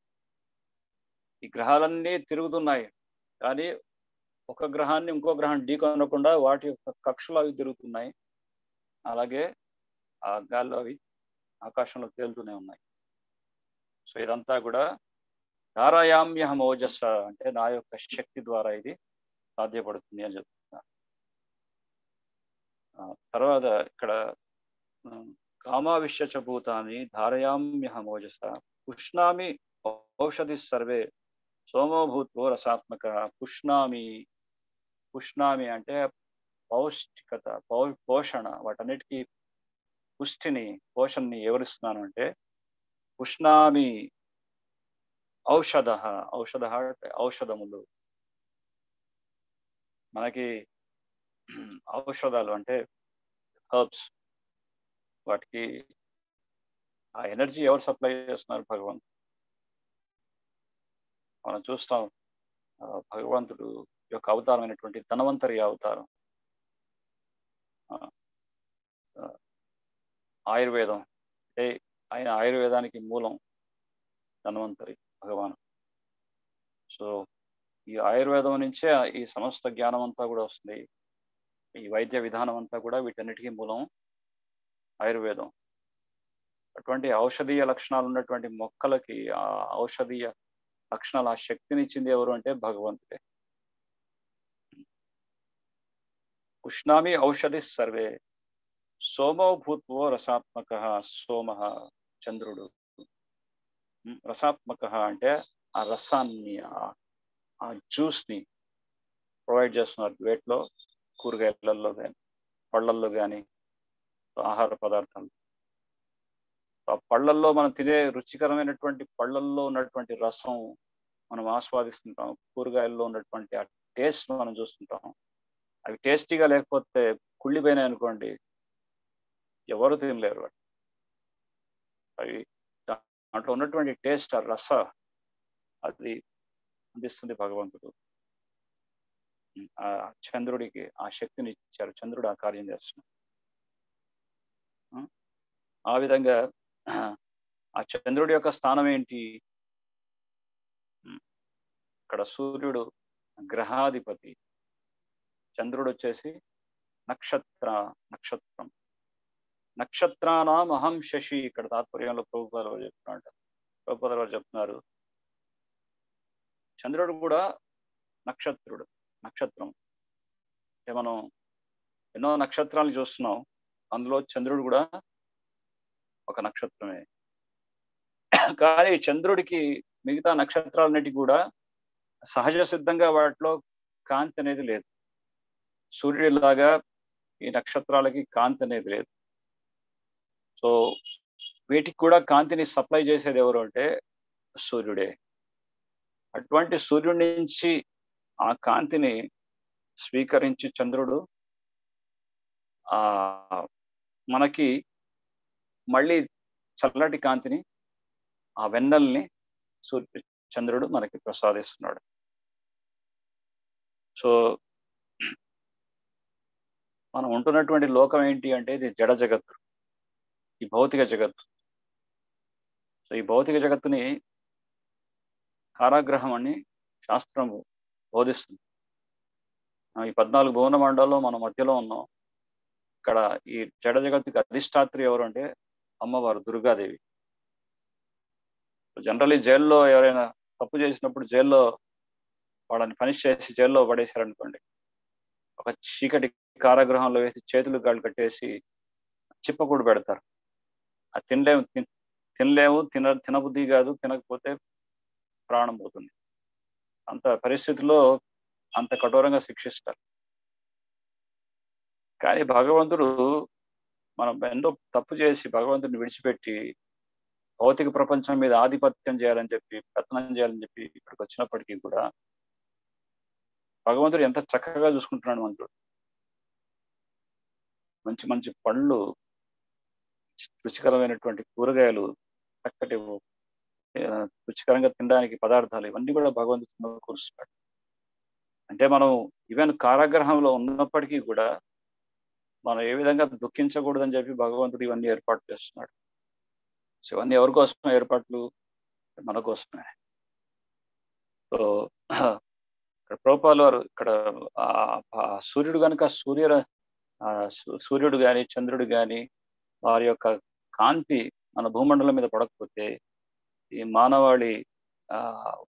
ఈ గ్రహాలన్నీ తిరుగుతున్నాయి, కానీ ఒక గ్రహాన్ని ఇంకో గ్రహం ఢీకొనకుండా వాటి యొక్క కక్షలు అవి తిరుగుతున్నాయి. అలాగే ఆ గాల్లో అవి ఆకాశంలో తేలుతూనే ఉన్నాయి. సో ఇదంతా కూడా ధారాయామ్యహం ఓజస్స అంటే నా యొక్క శక్తి ద్వారా ఇది సాధ్యపడుతుంది అని చెప్తున్నారు. తర్వాత ఇక్కడ కామావిష్య చ భూతాని ధారయామ్యహం ఓజస పుష్ణామి ఔషధి సర్వే సోమో భూత్వో రసాత్మక. పుష్ణామి అంటే పౌష్టికత, పోషణ, వాటన్నిటికీ పోషణని ఎవరిస్తున్నాను అంటే పుష్ణామి ఔషధ అంటే ఔషధములు. మనకి ఔషధాలు అంటే హర్బ్స్, వాటికి ఆ ఎనర్జీ ఎవరు సప్లై చేస్తున్నారు? భగవంతుడు. మనం చూస్తాం భగవంతుడు యొక్క అవతారమైనటువంటి ధన్వంతరి అవతారం, ఆయుర్వేదం అంటే ఆయన ఆయుర్వేదానికి మూలం ధన్వంతరి భగవాన్. సో ఈ ఆయుర్వేదం నుంచే ఈ సమస్త జ్ఞానం అంతా కూడా వస్తుంది. ఈ వైద్య విధానం అంతా కూడా వీటన్నిటికీ మూలం ఆయుర్వేదం. అటువంటి ఔషధీయ లక్షణాలు ఉన్నటువంటి మొక్కలకి ఆ ఔషధీయ లక్షణాలు, ఆ శక్తిని ఇచ్చింది ఎవరు అంటే భగవంతుడే. ఉష్ణామి ఔషధి సర్వే సోమో భూత్వో రసాత్మక. సోమ చంద్రుడు, రసాత్మక అంటే ఆ రసాన్ని, ఆ జ్యూస్ ని ప్రొవైడ్ చేస్తున్నారు. వేటిలో? కూరగాయలలో కానీ, పళ్ళల్లో కానీ, ఆహార పదార్థాలు. ఆ పళ్ళల్లో మనం తినే రుచికరమైనటువంటి పళ్ళల్లో ఉన్నటువంటి రసం మనం ఆస్వాదిస్తుంటాం. కూరగాయల్లో ఉన్నటువంటి ఆ టేస్ట్ మనం చూస్తుంటాం. అవి టేస్టీగా లేకపోతే కుళ్ళిపోయినాయి అనుకోండి, ఎవరు తినలేరు. అవి దాంట్లో ఉన్నటువంటి టేస్ట్, ఆ రస, అది అందిస్తుంది భగవంతుడు. ఆ చంద్రుడికి ఆ శక్తిని ఇచ్చారు. చంద్రుడు ఆ కార్యం చేస్తున్నాడు. ఆ విధంగా ఆ చంద్రుడి యొక్క స్థానం ఏంటి? ఇక్కడ సూర్యుడు గ్రహాధిపతి, చంద్రుడు వచ్చేసి నక్షత్రం. నక్షత్రానాం అహం శశి. ఇక్కడ తాత్పర్యంలో ప్రభుపాద వారు చెప్తున్నారు చంద్రుడు కూడా నక్షత్రం. అంటే మనం ఎన్నో నక్షత్రాలు చూస్తున్నాం, అందులో చంద్రుడు కూడా ఒక నక్షత్రమే. కానీ చంద్రుడికి మిగతా నక్షత్రాలన్నిటికీ కూడా సహజ సిద్ధంగా వాటిలో కాంతి అనేది లేదు. సూర్యుడిలాగా ఈ నక్షత్రాలకి కాంతి అనేది లేదు. సో వీటికి కూడా కాంతిని సప్లై చేసేది ఎవరు అంటే సూర్యుడే. అటువంటి సూర్యుడి నుంచి ఆ కాంతిని స్వీకరించి చంద్రుడు మనకి మళ్ళీ చల్లటి కాంతిని, ఆ వెన్నెల్ని చంద్రుడు మనకి ప్రసాదిస్తున్నాడు. సో మనం ఉంటున్నటువంటి లోకం ఏంటి అంటే ఇది జడ జగత్తు, ఈ భౌతిక జగత్తు. సో ఈ భౌతిక జగత్తుని కారాగ్రహం అని శాస్త్రం బోధిస్తుంది. ఈ 14 భువన మండలంలో మనం మధ్యలో ఉన్నాం. ఇక్కడ ఈ జడ జగత్తుకి అధిష్టాత్రి ఎవరు అంటే అమ్మవారు దుర్గాదేవి. జనరల్లీ జైల్లో ఎవరైనా తప్పు చేసినప్పుడు జైల్లో వాళ్ళని పనిష్ చేసి జైల్లో పడేశారనుకోండి, ఒక చీకటి కారాగృహంలో వేసి చేతులు కాళ్ళు కట్టేసి చిప్పకూడు పెడతారు. అది తినలేము, తినబుద్ధి కాదు, తినకపోతే ప్రాణం పోతుంది. అంత పరిస్థితిలో అంత కఠోరంగా శిక్షిస్తారు. కానీ భగవంతుడు మనం ఎంతో తప్పు చేసి భగవంతుడిని విడిచిపెట్టి భౌతిక ప్రపంచం మీద ఆధిపత్యం చేయాలని చెప్పి, పెత్తనం చేయాలని చెప్పి ఇక్కడికి వచ్చినప్పటికీ కూడా భగవంతుడు ఎంత చక్కగా చూసుకుంటున్నాడు. మనకు మంచి మంచి పళ్ళు, రుచికరమైనటువంటి కూరగాయలు, చక్కటి రుచికరంగా తినడానికి పదార్థాలు, ఇవన్నీ కూడా భగవంతుడు సమకూరుస్తున్నాడు. అంటే మనం ఈవెన్ కారాగృహంలో ఉన్నప్పటికీ కూడా మనం ఏ విధంగా దుఃఖించకూడదని చెప్పి భగవంతుడు ఇవన్నీ ఏర్పాటు చేస్తున్నాడు. సో ఇవన్నీ ఎవరి కోసం ఏర్పాట్లు? మన కోసమే. సో ఇక్కడ ప్రభుపాదుల వారు ఇక్కడ సూర్యుడు కనుక సూర్యుడు కానీ చంద్రుడు కానీ వారి యొక్క కాంతి మన భూమండలం మీద పడకపోతే ఈ మానవాళి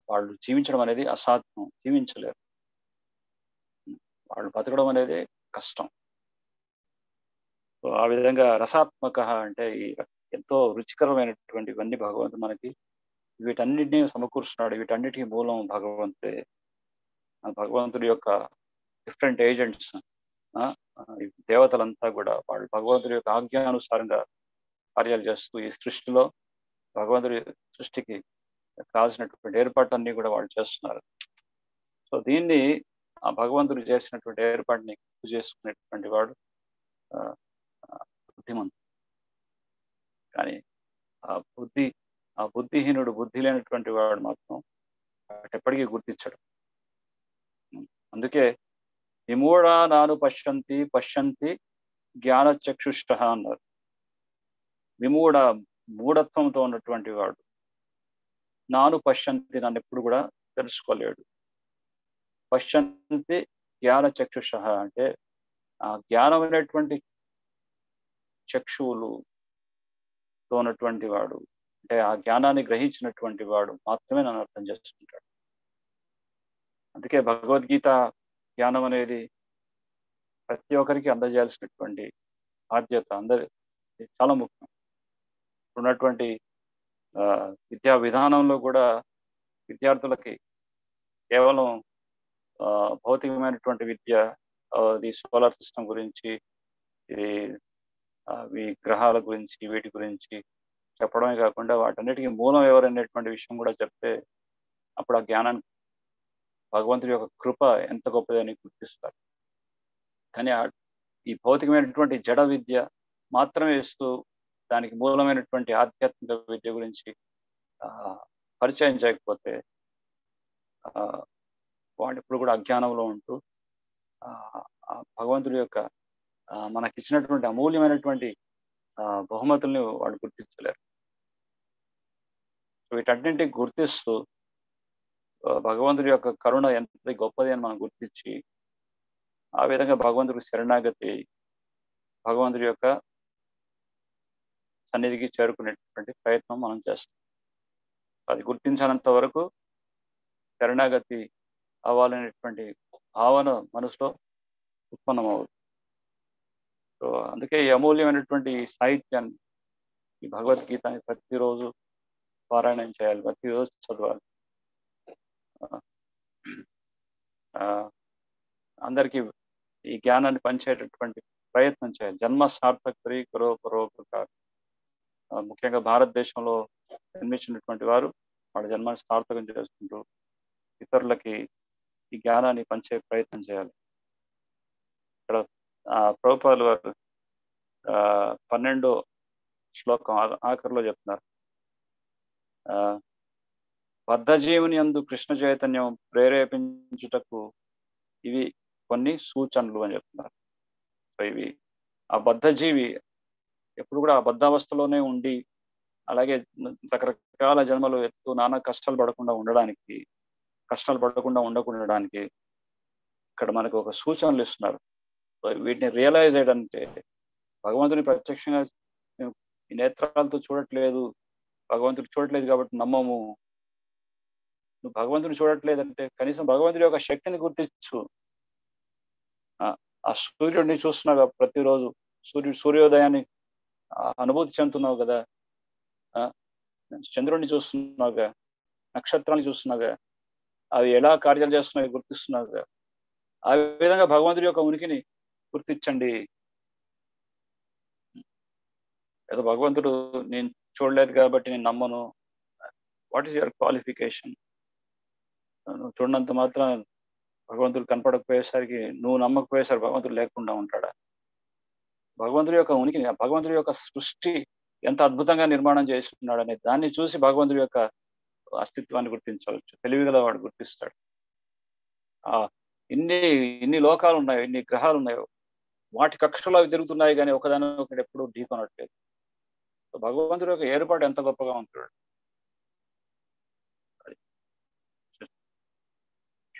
వాళ్ళు జీవించడం అనేది అసాధ్యం, జీవించలేరు. వాళ్ళు బతకడం అనేది కష్టం. సో ఆ విధంగా రసాత్మక అంటే ఈ ఎంతో రుచికరమైనటువంటి ఇవన్నీ భగవంతుడు మనకి వీటన్నిటిని సమకూరుస్తున్నాడు. వీటన్నిటికీ మూలం భగవంతుడే. భగవంతుడి యొక్క డిఫరెంట్ ఏజెంట్స్, దేవతలంతా కూడా వాళ్ళు భగవంతుడి యొక్క ఆజ్ఞానుసారంగా కార్యాలు చేస్తూ ఈ సృష్టిలో భగవంతుడి సృష్టికి కావాల్సినటువంటి ఏర్పాట్లన్నీ కూడా వాళ్ళు చేస్తున్నారు. సో దీన్ని ఆ భగవంతుడు చేసినటువంటి ఏర్పాటుని గుర్తు చేసుకునేటువంటి వాడు బుద్ధిమంతుడు. కానీ ఆ బుద్ధిహీనుడు, బుద్ధి లేనటువంటి వాడు మాత్రం ఎప్పటికీ గుర్తించడు. అందుకే విమూఢా నాను పశ్యంతి జ్ఞానచక్షుష అన్నారు. మూఢత్వంతో ఉన్నటువంటి వాడు నాను పశ్యంతి, నన్ను ఎప్పుడు కూడా తెలుసుకోలేడు. పశ్యంతి జ్ఞానచక్షుష అంటే ఆ జ్ఞానమైనటువంటి చక్షువులుతో ఉన్నటువంటి వాడు, అంటే ఆ జ్ఞానాన్ని గ్రహించినటువంటి వాడు మాత్రమే నన్ను అర్థం చేసుకుంటాడు. అందుకే భగవద్గీత జ్ఞానం అనేది ప్రతి ఒక్కరికి అందజేయాల్సినటువంటి బాధ్యత అందరి చాలా ముఖ్యం. ఉన్నటువంటి విద్యా విధానంలో కూడా విద్యార్థులకి కేవలం భౌతికమైనటువంటి విద్య, ఈ సోలార్ సిస్టమ్ గురించి, ఈ గ్రహాల గురించి, వీటి గురించి చెప్పడమే కాకుండా వాటన్నిటికీ మూలం ఎవరనేటువంటి విషయం కూడా చెప్తే అప్పుడు ఆ జ్ఞానాన్ని భగవంతుడి యొక్క కృప ఎంత గొప్పదని గుర్తిస్తారు. కానీ ఈ భౌతికమైనటువంటి జడ విద్య మాత్రమే ఇస్తూ దానికి మూలమైనటువంటి ఆధ్యాత్మిక విద్య గురించి పరిచయం చేయకపోతే వాళ్ళు ఇప్పుడు కూడా అజ్ఞానంలో ఉంటూ భగవంతుడి యొక్క మనకిచ్చినటువంటి అమూల్యమైనటువంటి బహుమతుల్ని వాళ్ళు గుర్తించలేరు. వీటన్నింటికి గుర్తిస్తూ భగవంతుడి యొక్క కరుణ ఎంత గొప్పది అని మనం గుర్తించి ఆ విధంగా భగవంతుడికి శరణాగతి భగవంతుడి యొక్క సన్నిధికి చేరుకునేటువంటి ప్రయత్నం మనం చేస్తాం. అది గుర్తించినంత వరకు శరణాగతి అవ్వాలనేటువంటి భావన మనసులో ఉత్పన్నమవుతుంది. సో అందుకే ఈ అమూల్యమైనటువంటి సాహిత్యాన్ని, ఈ భగవద్గీతని ప్రతిరోజు పారాయణం చేయాలి, ప్రతిరోజు చదవాలి. అందరికీ ఈ జ్ఞానాన్ని పంచేటటువంటి ప్రయత్నం చేయాలి. జన్మ సార్థకరి పరోపకార్. ముఖ్యంగా భారతదేశంలో జన్మించినటువంటి వారు వాళ్ళ జన్మని సార్థకం చేసుకుంటూ ఇతరులకి ఈ జ్ఞానాన్ని పంచే ప్రయత్నం చేయాలి. ఇక్కడ ప్రభుపాదుల వారు 12వ శ్లోకం ఆఖరిలో చెప్తున్నారు, బద్ధజీవుని యందు కృష్ణ చైతన్యం ప్రేరేపించుటకు ఇవి కొన్ని సూచనలు అని చెప్తున్నారు. సో ఇవి ఆ బద్ధజీవి ఎప్పుడు కూడా ఆ బద్ధావస్థలోనే ఉండి అలాగే రకరకాల జన్మలు నానా కష్టాలు పడకుండా ఉండడానికి ఇక్కడ మనకు ఒక సూచనలు ఇస్తున్నారు. వీటిని రియలైజ్ చేయడానికి భగవంతుని ప్రత్యక్షంగా ఈ నేత్రాలతో చూడట్లేదు, భగవంతుడు చూడట్లేదు కాబట్టి నమ్మము. నువ్వు భగవంతుని చూడట్లేదంటే కనీసం భగవంతుడి యొక్క శక్తిని గుర్తించు. ఆ సూర్యుడిని చూస్తున్నావు కదా ప్రతిరోజు, సూర్యోదయాన్ని అనుభూతి చెందుతున్నావు కదా, చంద్రుడిని చూస్తున్నావుగా, నక్షత్రాన్ని చూస్తున్నావుగా, అవి ఎలా కార్యాలు చేస్తున్నాయి గుర్తిస్తున్నావుగా. ఆ విధంగా భగవంతుడి యొక్క ఉనికిని గుర్తించండి. ఏదో భగవంతుడు నేను చూడలేదు కాబట్టి నేను నమ్మను. What is your qualification? నువ్వు చూడనంత మాత్రం భగవంతుడు కనపడకపోయేసరికి, నువ్వు నమ్మకపోయేసరికి భగవంతుడు లేకుండా ఉంటాడా? భగవంతుడి యొక్క ఉనికిని, భగవంతుడి యొక్క సృష్టి ఎంత అద్భుతంగా నిర్మాణం చేస్తున్నాడు అనే దాన్ని చూసి భగవంతుడి యొక్క అస్తిత్వాన్ని గుర్తించవచ్చు. తెలివిగల వాడు గుర్తిస్తాడు. ఇన్ని లోకాలు ఉన్నాయో, ఇన్ని గ్రహాలు ఉన్నాయో, వాటి కక్షలు అవి తిరుగుతున్నాయి కానీ ఒకదాని ఒకటి ఎప్పుడు ఢీకొనట్లేదు. భగవంతుడి యొక్క ఏర్పాటు ఎంత గొప్పగా ఉంటాడు.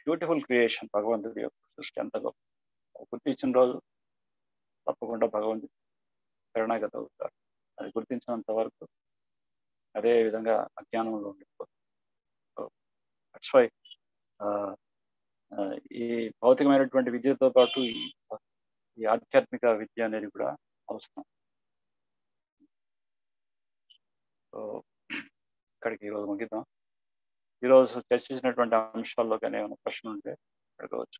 బ్యూటిఫుల్ క్రియేషన్ భగవంతుడి యొక్క సృష్టి ఎంత గొప్ప. గుర్తించిన రోజు తప్పకుండా భగవంతుడి శరణాగతి అవుతారు. అది గుర్తించినంత వరకు అదే విధంగా అజ్ఞానంలో ఉండిపోతుంది. ఈ భౌతికమైనటువంటి విద్యతో పాటు ఈ ఆధ్యాత్మిక విద్య అనేది కూడా అవసరం. సో ఇక్కడికి ఈరోజు ముగిద్దాం. ఈరోజు చర్చించినటువంటి అంశాల్లో కానీ ఏమైనా ప్రశ్నలు ఉంటే అడగవచ్చు.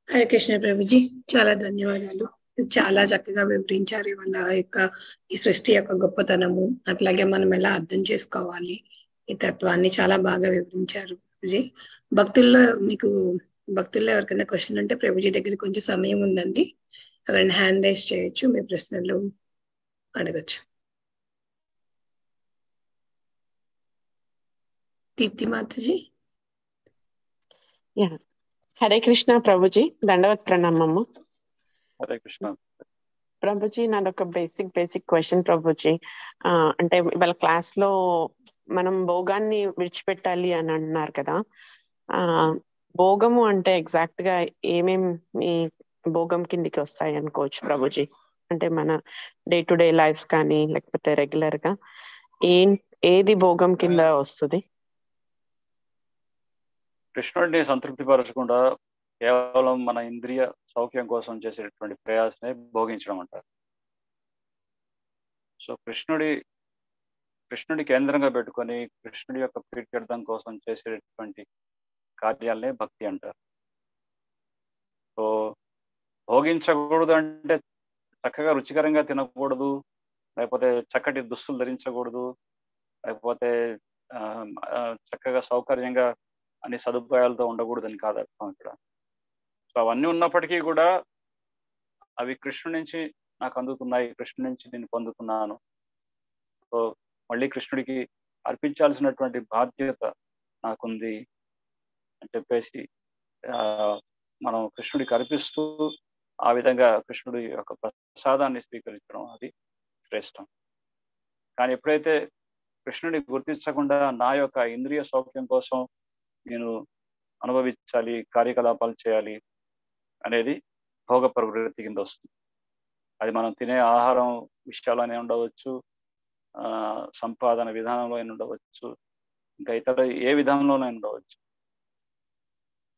హరే కృష్ణ ప్రభుజీ, చాలా ధన్యవాదాలు. చాలా చక్కగా వివరించారు ఇవాళ యొక్క ఈ సృష్టి యొక్క గొప్పతనము, అట్లాగే మనం ఎలా అర్థం చేసుకోవాలి ఈ తత్వాన్ని చాలా బాగా వివరించారు ప్రభుజీ. భక్తుల్లో ఎవరికైనా క్వశ్చన్ ఉంటే ప్రభుజీ దగ్గర కొంచెం సమయం ఉందండి, ఎవరైనా హ్యాండ్ రైజ్ చేయొచ్చు, మీ ప్రశ్నలు అడగచ్చు. దీప్తి మాతాజీ. హరే కృష్ణ ప్రభుజీ, దండవత్ ప్రణామము. హరే కృష్ణ ప్రభుజీ, నాదొక బేసిక్ క్వశ్చన్ ప్రభుజీ. అంటే ఇవాళ క్లాస్ లో మనం భోగాన్ని విడిచిపెట్టాలి అని అంటున్నారు కదా. భోగము అంటే ఎగ్జాక్ట్ గా ఏమేమి భోగం కిందికి వస్తాయి అనుకోవచ్చు ప్రభుజీ? అంటే మన డే టు డే లైఫ్స్ కానీ లేకపోతే రెగ్యులర్ గా ఏది భోగం కింద వస్తుంది? కృష్ణుడిని సంతృప్తిపరచకుండా కేవలం మన ఇంద్రియ సౌఖ్యం కోసం చేసేటటువంటి ప్రయాసనే భోగించడం అంటారు. సో కృష్ణుడి కేంద్రంగా పెట్టుకొని కృష్ణుడి యొక్క ప్రీత్యర్థం కోసం చేసేటటువంటి కార్యాలనే భక్తి అంటారు. సో భోగించకూడదు అంటే చక్కగా రుచికరంగా తినకూడదు, లేకపోతే చక్కటి దుస్తులు ధరించకూడదు, లేకపోతే చక్కగా సౌకర్యంగా అన్ని సదుపాయాలతో ఉండకూడదని కాదు అర్థం ఇక్కడ. సో అవన్నీ ఉన్నప్పటికీ కూడా అవి కృష్ణుడి నుంచి నాకు అందుతున్నాయి, కృష్ణుడి నుంచి నేను పొందుతున్నాను. సో మళ్ళీ కృష్ణుడికి అర్పించాల్సినటువంటి బాధ్యత నాకుంది అని చెప్పేసి మనం కృష్ణుడికి అర్పిస్తూ ఆ విధంగా కృష్ణుడి యొక్క ప్రసాదాన్ని స్వీకరించడం అది శ్రేష్టం. కానీ ఎప్పుడైతే కృష్ణుడిని గుర్తించకుండా నా యొక్క ఇంద్రియ సౌఖ్యం కోసం నేను అనుభవించాలి, కార్యకలాపాలు చేయాలి అనేది భోగ ప్రవృత్తి కింద వస్తుంది. అది మనం తినే ఆహారం విషయాలనే ఉండవచ్చు, సంపాదన విధానంలో అయినా ఉండవచ్చు, ఇంకా ఇతర ఏ విధానంలోనే ఉండవచ్చు.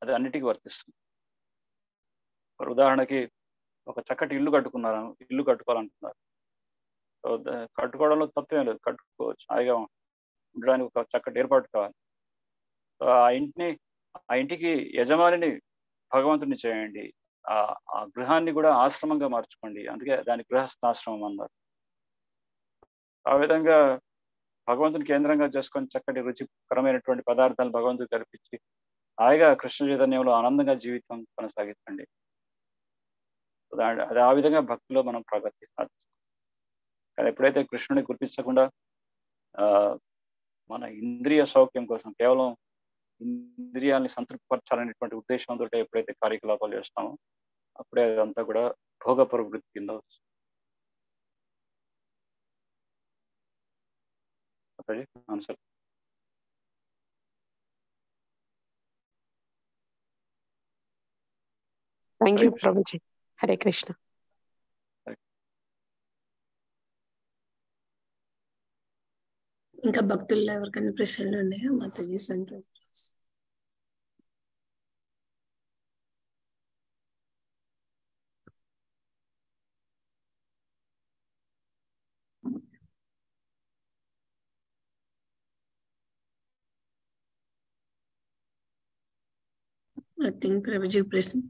అది అన్నిటికీ వర్తిస్తుంది. ఉదాహరణకి ఒక చక్కటి ఇల్లు కట్టుకోవాలంటున్నారు. కట్టుకోవడంలో తప్పేం లేదు, కట్టుకోవచ్చు. హాయిగా ఉండడానికి ఒక చక్కటి ఏర్పాటు కావాలి. ఆ ఇంటికి యజమానిని భగవంతుని చేయండి, ఆ గృహాన్ని కూడా ఆశ్రమంగా మార్చుకోండి. అందుకే దాని గృహస్థాశ్రమం అన్నారు. ఆ విధంగా భగవంతుని కేంద్రంగా చేసుకొని చక్కటి రుచికరమైనటువంటి పదార్థాలు భగవంతుడికి కల్పించి హాయిగా కృష్ణ చైతన్యంలో ఆనందంగా జీవితం కొనసాగించండి. అది ఆ విధంగా భక్తిలో మనం ప్రగతి సాధిస్తాం. కానీ ఎప్పుడైతే కృష్ణుని గుర్తించకుండా మన ఇంద్రియ సౌఖ్యం కోసం కేవలం ఇంద్రియాన్ని సంతృప్తిపరచాలనేటువంటి ఉద్దేశంతో ఎప్పుడైతే కార్యకలాపాలు చేస్తామో అప్పుడే అదంతా కూడా భోగ ప్రవృత్తి కింద వస్తుంది. Answer. Thank you Prabhuji. Hare Krishna. ఇంకా భక్తుల్లో ఎవరికైనా ప్రశ్నలు ఉన్నాయా? Mataji centre. I think Prabhuji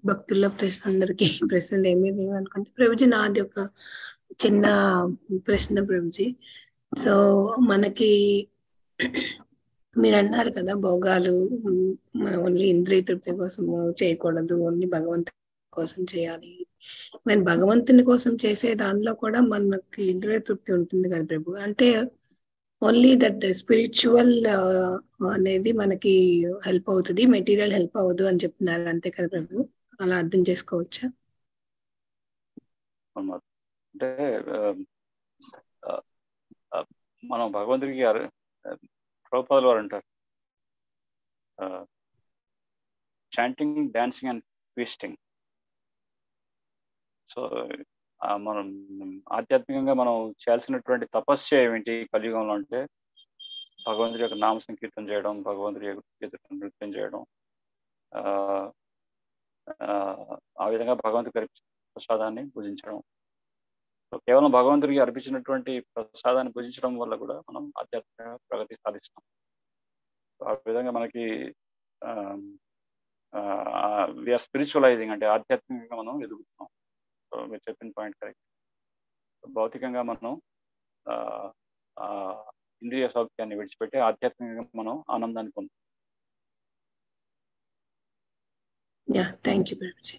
భక్తుల ప్రశ్న అందరికి ప్రశ్నలు ఏమీ లేవు అనుకుంటే. ప్రభుజీ నాది ఒక చిన్న ప్రశ్న ప్రభుజీ. సో మనకి మీరు అన్నారు కదా, భోగాలు మనం ఓన్లీ ఇంద్రియ తృప్తి కోసం చేయకూడదు, ఓన్లీ భగవంతుని కోసం చేయాలి. మరి భగవంతుని కోసం చేసే దానిలో కూడా మనకి ఇంద్రియ తృప్తి ఉంటుంది కదా ప్రభు. అంటే ఓన్లీ దట్ స్పిరిచువల్ అనేది మనకి హెల్ప్ అవుతుంది, మెటీరియల్ హెల్ప్ అవ్వదు అని చెప్తున్నారు, అంతే కదా ప్రభు? అలా అర్థం చేసుకోవచ్చా? అంటే మనం భగవంతుడికి ప్రభుపాదుల వారు అంటారు, chanting, dancing and feasting. So మనం ఆధ్యాత్మికంగా మనం చేయాల్సినటువంటి తపస్సు ఏమిటి కలియుగంలో అంటే భగవంతుడి యొక్క నామ సంకీర్తన చేయడం, భగవంతుడి యొక్క నృత్యం చేయడం, ఆ విధంగా భగవంతుడికి ప్రసాదాన్ని పూజించడం. సో కేవలం భగవంతుడికి అర్పించినటువంటి ప్రసాదాన్ని పూజించడం వల్ల కూడా మనం ఆధ్యాత్మిక ప్రగతి సాధిస్తాం. ఆ విధంగా మనకి వీఆర్ స్పిరిచువలైజింగ్, అంటే ఆధ్యాత్మికంగా మనం ఎదుగుతున్నాం. సో మీరు చెప్పిన పాయింట్ కరెక్ట్. భౌతికంగా మనం ఇంద్రియ సౌఖ్యాన్ని విడిచిపెట్టి ఆధ్యాత్మికంగా మనం ఆనందాన్ని పొందుతాం. Thank you Prabhuji.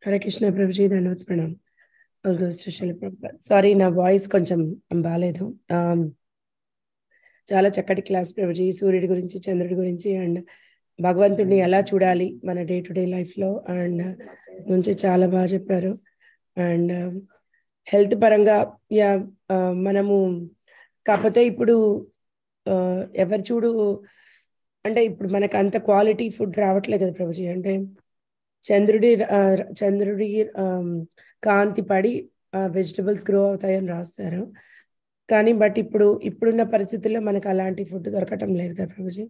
Hare Krishna Prabhuji, ధన్యవాద ప్రణాం. Sorry, నా వాయిస్ కొంచెం బాగాలేదు. చాలా చక్కటి క్లాస్ ప్రభుజీ, సూర్యుడి గురించి, చంద్రుడి గురించి అండ్ భగవంతుడిని ఎలా చూడాలి మన డే టు డే లైఫ్లో అండ్ నుంచి చాలా బాగా చెప్పారు. అండ్ హెల్త్ పరంగా మనము కాకపోతే ఇప్పుడు ఎవరు చూడు అంటే ఇప్పుడు మనకు అంత క్వాలిటీ ఫుడ్ రావట్లేదు కదా ప్రభుజీ. అంటే చంద్రుడి కాంతి పడి వెజిటబుల్స్ గ్రో అవుతాయని రాస్తారు, కానీ బట్ ఇప్పుడున్న పరిస్థితుల్లో మనకు అలాంటి ఫుడ్ దొరకటం లేదు కదా ప్రభుజీ.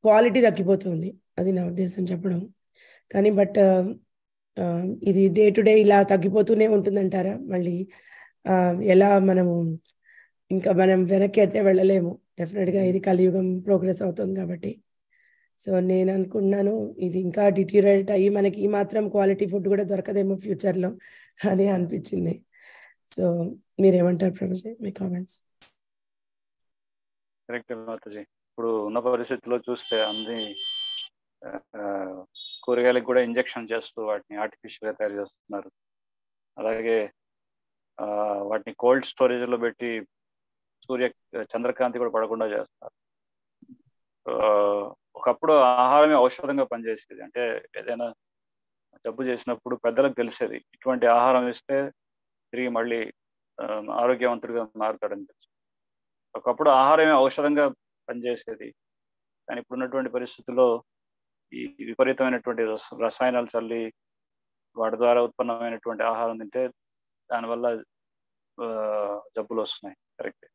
క్వాలిటీ తగ్గిపోతుంది, అది నా ఉద్దేశం చెప్పడం. కానీ బట్ ఇది డే టు డే ఇలా తగ్గిపోతూనే ఉంటుందంటారా? మళ్ళీ ఎలా మనము ఇంకా మనం వెనక్కి అయితే వెళ్ళలేము డెఫినెట్గా, ఇది కలియుగం ప్రోగ్రెస్ అవుతుంది కాబట్టి. సో నేను అనుకున్నాను ఇది ఇంకా డిటీరియరేట్ అయ్యి మనకి ఈ మాత్రం క్వాలిటీ ఫుడ్ కూడా దొరకదేమో ఫ్యూచర్లో అని అనిపించింది. సో మీరేమంటారు ప్రభుజీ, మీ కామెంట్స్? కరెక్ట్ మాతాజీ. ఇప్పుడు ఉన్న పరిస్థితుల్లో చూస్తే అన్ని కూరగాయలకు కూడా ఇంజెక్షన్ చేస్తూ వాటిని ఆర్టిఫిషియల్గా తయారు చేస్తున్నారు. అలాగే వాటిని కోల్డ్ స్టోరేజ్లో పెట్టి చంద్రకాంతి కూడా పడకుండా చేస్తారు. ఒకప్పుడు ఆహారమే ఔషధంగా పనిచేసేది. అంటే ఏదైనా జబ్బు చేసినప్పుడు పెద్దలకు తెలిసేది ఇటువంటి ఆహారం ఇస్తే తిరిగి మళ్ళీ ఆరోగ్యవంతుడిగా మారుతాడని తెలుసు. ఒకప్పుడు ఆహారమే ఔషధంగా పనిచేసేది. కానీ ఇప్పుడున్నటువంటి పరిస్థితుల్లో ఈ విపరీతమైనటువంటి రసాయనాలు చల్లి వాటి ద్వారా ఉత్పన్నమైనటువంటి ఆహారం తింటే దానివల్ల జబ్బులు వస్తున్నాయి. కరెక్ట్.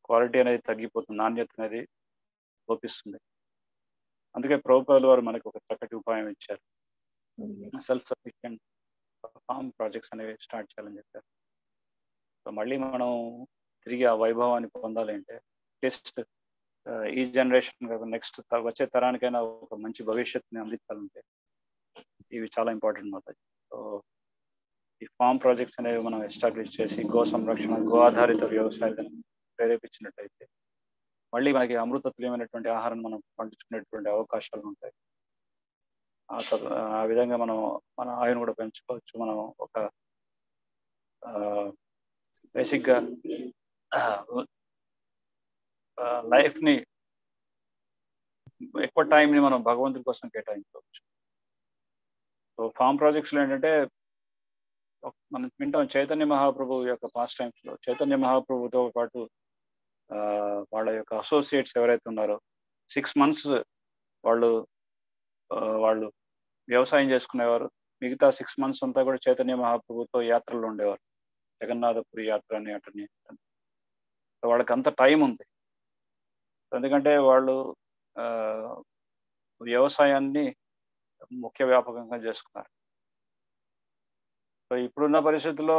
క్వాలిటీ అనేది తగ్గిపోతుంది, నాణ్యత అనేది లోపిస్తుంది. అందుకే ప్రభుపాదుల వారు మనకు ఒక చక్కటి ఉపాయం ఇచ్చారు. సెల్ఫ్ సఫిషియెంట్ ఫార్మ్ ప్రాజెక్ట్స్ అనేవి స్టార్ట్ చేయాలని చెప్పారు. సో మళ్ళీ మనం తిరిగి ఆ వైభవాన్ని పొందాలి అంటే జస్ట్ ఈ జనరేషన్ కాదు, నెక్స్ట్ వచ్చే తరానికైనా ఒక మంచి భవిష్యత్తుని అందించాలంటే ఇవి చాలా ఇంపార్టెంట్ అవుతాయి. సో ఈ ఫార్మ్ ప్రాజెక్ట్స్ అనేవి మనం ఎస్టాబ్లిష్ చేసి గో సంరక్షణ, గో ఆధారిత వ్యవసాయాన్ని ప్రేరేపించినట్టయితే మళ్ళీ మనకి అమృతతుల్యమైనటువంటి ఆహారాన్ని మనం పండించుకునేటువంటి అవకాశాలు ఉంటాయి. ఆ విధంగా మనం మన ఆయును కూడా పెంచుకోవచ్చు. మనం ఒక బేసిక్గా లైఫ్ని ఎక్కువ టైంని మనం భగవంతుడి కోసం కేటాయించవచ్చు. సో ఫార్మ్ ప్రాజెక్ట్స్లో ఏంటంటే మనం వింటాం చైతన్య మహాప్రభు యొక్క పాస్ట్ టైమ్స్లో చైతన్య మహాప్రభుతో పాటు వాళ్ళ యొక్క అసోసియేట్స్ ఎవరైతే ఉన్నారో 6 months వాళ్ళు వ్యవసాయం చేసుకునేవారు. మిగతా 6 months అంతా కూడా చైతన్య మహాప్రభుతో యాత్రలు ఉండేవారు. జగన్నాథపురి యాత్ర అని అటని. వాళ్ళకి అంత టైం ఉంది. ఎందుకంటే వాళ్ళు వ్యవసాయాన్ని ముఖ్య వ్యాపకంగా చేసుకున్నారు. సో ఇప్పుడున్న పరిస్థితుల్లో